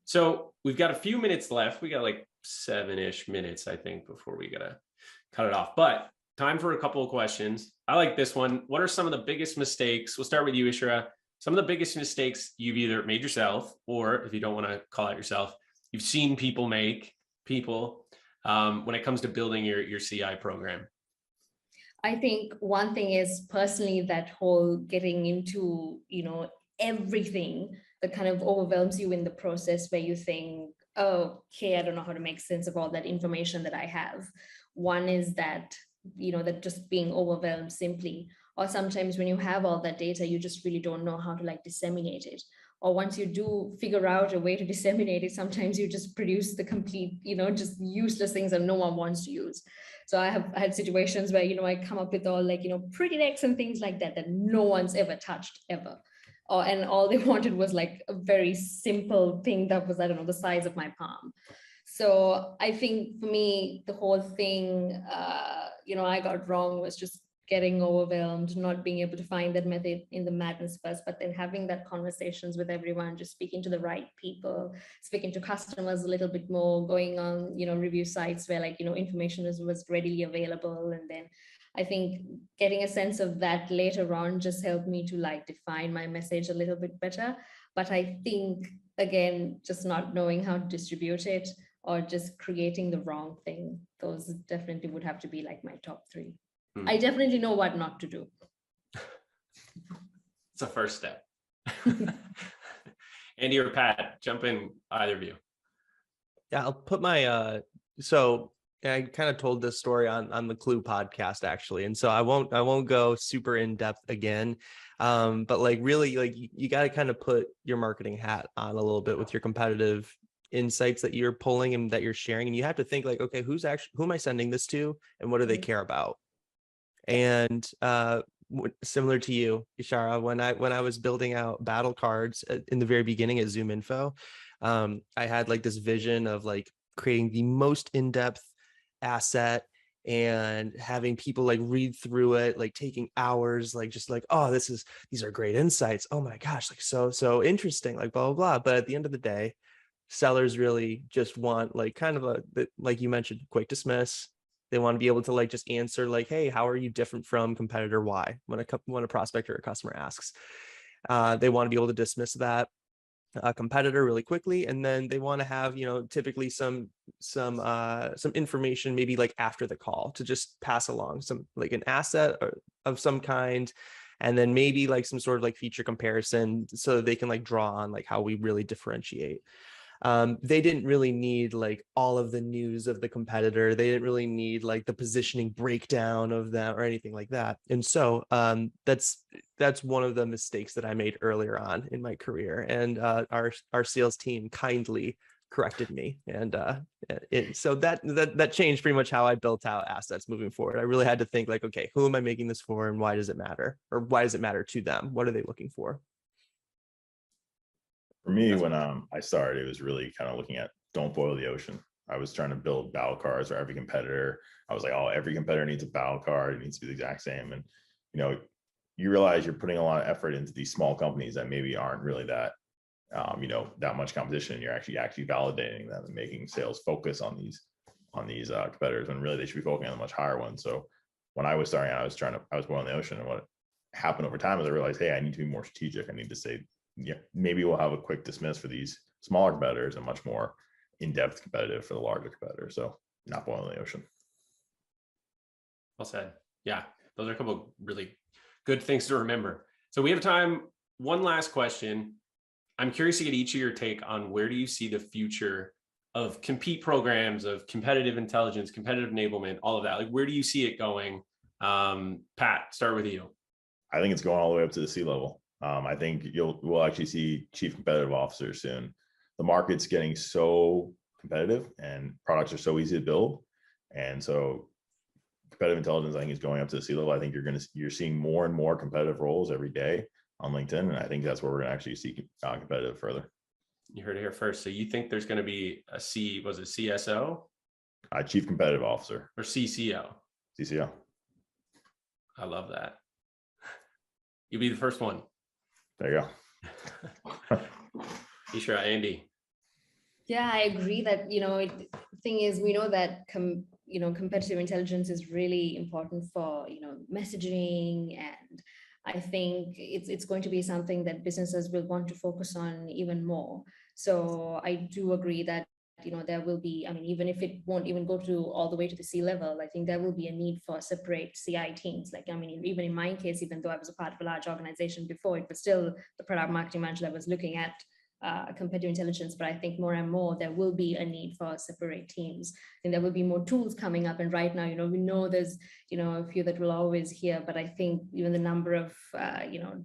So we've got a few minutes left. We got like 7-ish minutes, I think, before we gotta cut it off. But time for a couple of questions. I like this one. What are some of the biggest mistakes? We'll start with you, Ishra. Some of the biggest mistakes you've either made yourself, or if you don't want to call out yourself, you've seen people make when it comes to building your CI program. I think one thing is personally that whole getting into, everything that kind of overwhelms you in the process where you think, oh, okay, I don't know how to make sense of all that information that I have. One is that, that just being overwhelmed simply, or sometimes when you have all that data, you just really don't know how to disseminate it. Or once you do figure out a way to disseminate it, sometimes you just produce the complete, just useless things that no one wants to use. So I have had situations where, I come up with all pretty decks and things like that no one's ever touched ever. And all they wanted was a very simple thing that was, I don't know, the size of my palm. So I think for me, the whole thing, I got wrong was just getting overwhelmed, not being able to find that method in the madness first, but then having that conversations with everyone, just speaking to the right people, speaking to customers a little bit more, going on, review sites where information was readily available. And then I think getting a sense of that later on just helped me to define my message a little bit better. But I think, again, just not knowing how to distribute it or just creating the wrong thing, those definitely would have to be my top 3. I definitely know what not to do. It's a first step. Andy or Pat, jump in, either of you. Yeah, I'll put my so I kind of told this story on the Clue podcast actually, and so I won't go super in depth again, but really you got to kind of put your marketing hat on a little bit with your competitive insights that you're pulling and that you're sharing, and you have to think okay, who am I sending this to, and what do they care about? And similar to you, Ishara, when I was building out battle cards in the very beginning at ZoomInfo, I had this vision of creating the most in-depth asset and having people read through it, taking hours, oh, these are great insights. Oh my gosh, so interesting, blah, blah, blah. But at the end of the day, sellers really just want kind of like you mentioned, quick dismiss. They want to be able to just answer hey, how are you different from competitor Y when a prospect or a customer asks. They want to be able to dismiss that competitor really quickly, and then they want to have typically some information maybe after the call to just pass along some an asset of some kind, and then maybe some sort of feature comparison so they can draw on how we really differentiate. They didn't really need all of the news of the competitor. They didn't really need the positioning breakdown of them or anything like that. And so that's one of the mistakes that I made earlier on in my career. And our sales team kindly corrected me, and so that changed pretty much how I built out assets moving forward. I really had to think like, okay, who am I making this for, and why does it matter, or why does it matter to them? What are they looking for? For me, when I started, it was really kind of looking at don't boil the ocean. I was trying to build battle cards for every competitor. I was like, oh, every competitor needs a battle card. It needs to be the exact same. And, you realize you're putting a lot of effort into these small companies that maybe aren't really that, that much competition. You're actually validating them and making sales focus on these competitors when really they should be focusing on the much higher ones. So when I was starting out, I was boiling the ocean. And what happened over time is I realized, hey, I need to be more strategic. I need to say, yeah, maybe we'll have a quick dismiss for these smaller competitors and much more in-depth competitive for the larger competitors. So not boiling the ocean. Well said. Yeah, those are a couple of really good things to remember. So we have time. One last question. I'm curious to get each of your take on where do you see the future of compete programs, of competitive intelligence, competitive enablement, all of that. Like, where do you see it going? Pat, start with you. I think it's going all the way up to the C-level. I think we'll actually see chief competitive officers soon. The market's getting so competitive and products are so easy to build. And so competitive intelligence, I think, is going up to the C-level. I think you're seeing more and more competitive roles every day on LinkedIn. And I think that's where we're going to actually see competitive further. You heard it here first. So you think there's going to be a CSO? Chief competitive officer. Or CCO? CCO. I love that. You'll be the first one. There you go. Ishra, Andy. Yeah, I agree that, the thing is, we know that, competitive intelligence is really important for, messaging. And I think it's going to be something that businesses will want to focus on even more. So I do agree that, there will be, even if it won't even go to all the way to the C-level, I think there will be a need for separate CI teams. Like, even in my case, even though I was a part of a large organization before, it was still the product marketing manager that was looking at competitive intelligence. But I think more and more there will be a need for separate teams, and there will be more tools coming up. And right now, we know there's a few that we'll always hear, but I think even the number of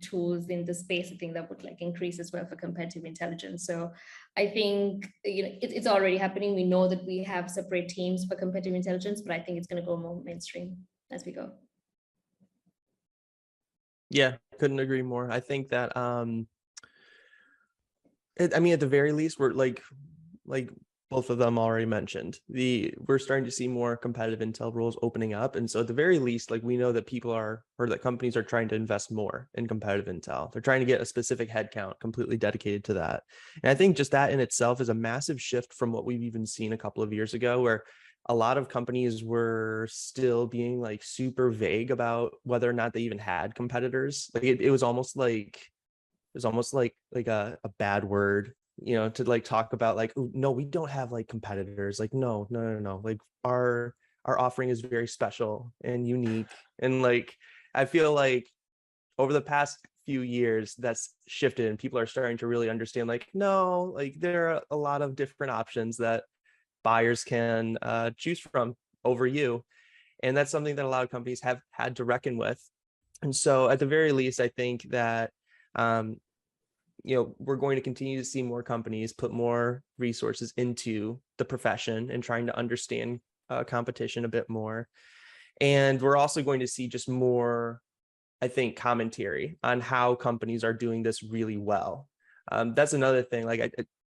tools in the space, I think that would increase as well for competitive intelligence. So I think it's already happening. We know that we have separate teams for competitive intelligence, but I think it's going to go more mainstream as we go. Yeah, couldn't agree more. I think that at the very least, we're like both of them already mentioned, we're starting to see more competitive intel roles opening up. And so at the very least, we know that that companies are trying to invest more in competitive intel. They're trying to get a specific headcount completely dedicated to that. And I think just that in itself is a massive shift from what we've even seen a couple of years ago, where a lot of companies were still being super vague about whether or not they even had competitors. It was almost like a bad word, to talk about no, we don't have competitors. No. Our offering is very special and unique. And I feel over the past few years that's shifted and people are starting to really understand no, there are a lot of different options that buyers can choose from over you. And that's something that a lot of companies have had to reckon with. And so at the very least, I think that we're going to continue to see more companies put more resources into the profession and trying to understand competition a bit more. And we're also going to see just more, I think, commentary on how companies are doing this really well. That's another thing.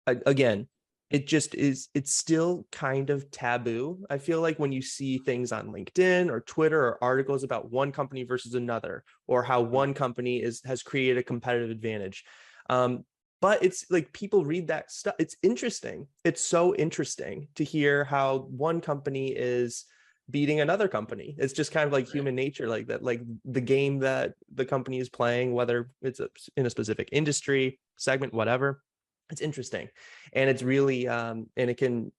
Again, it's still kind of taboo. I feel like when you see things on LinkedIn or Twitter or articles about one company versus another, or how one company has created a competitive advantage. But it's people read that stuff. It's interesting. It's so interesting to hear how one company is beating another company. It's just kind of human nature, that the game that the company is playing, whether it's in a specific industry, segment, whatever. It's interesting. And it's really, and it can,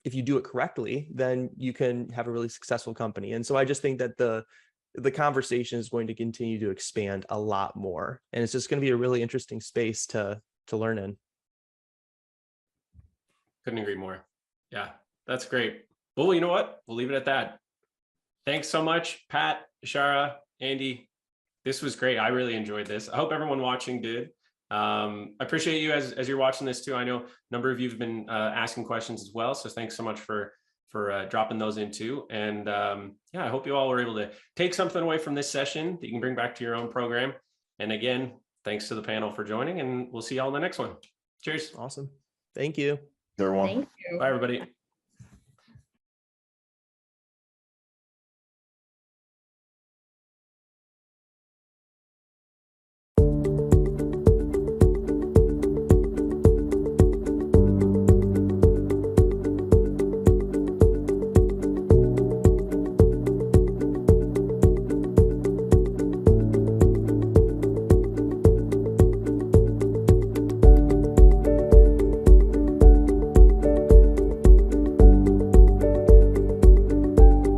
if you do it correctly, then you can have a really successful company. And so I just think that the conversation is going to continue to expand a lot more. And it's just going to be a really interesting space to learn in. Couldn't agree more. Yeah, that's great. Well, you know what? We'll leave it at that. Thanks so much, Pat, Ishara, Andy. This was great. I really enjoyed this. I hope everyone watching did. I appreciate you as you're watching this too. I know a number of you have been asking questions as well. So thanks so much for dropping those in too. And yeah, I hope you all were able to take something away from this session that you can bring back to your own program. And again, thanks to the panel for joining, and we'll see y'all in the next one. Cheers. Awesome. Thank you. Everyone. Thank you. Bye, everybody.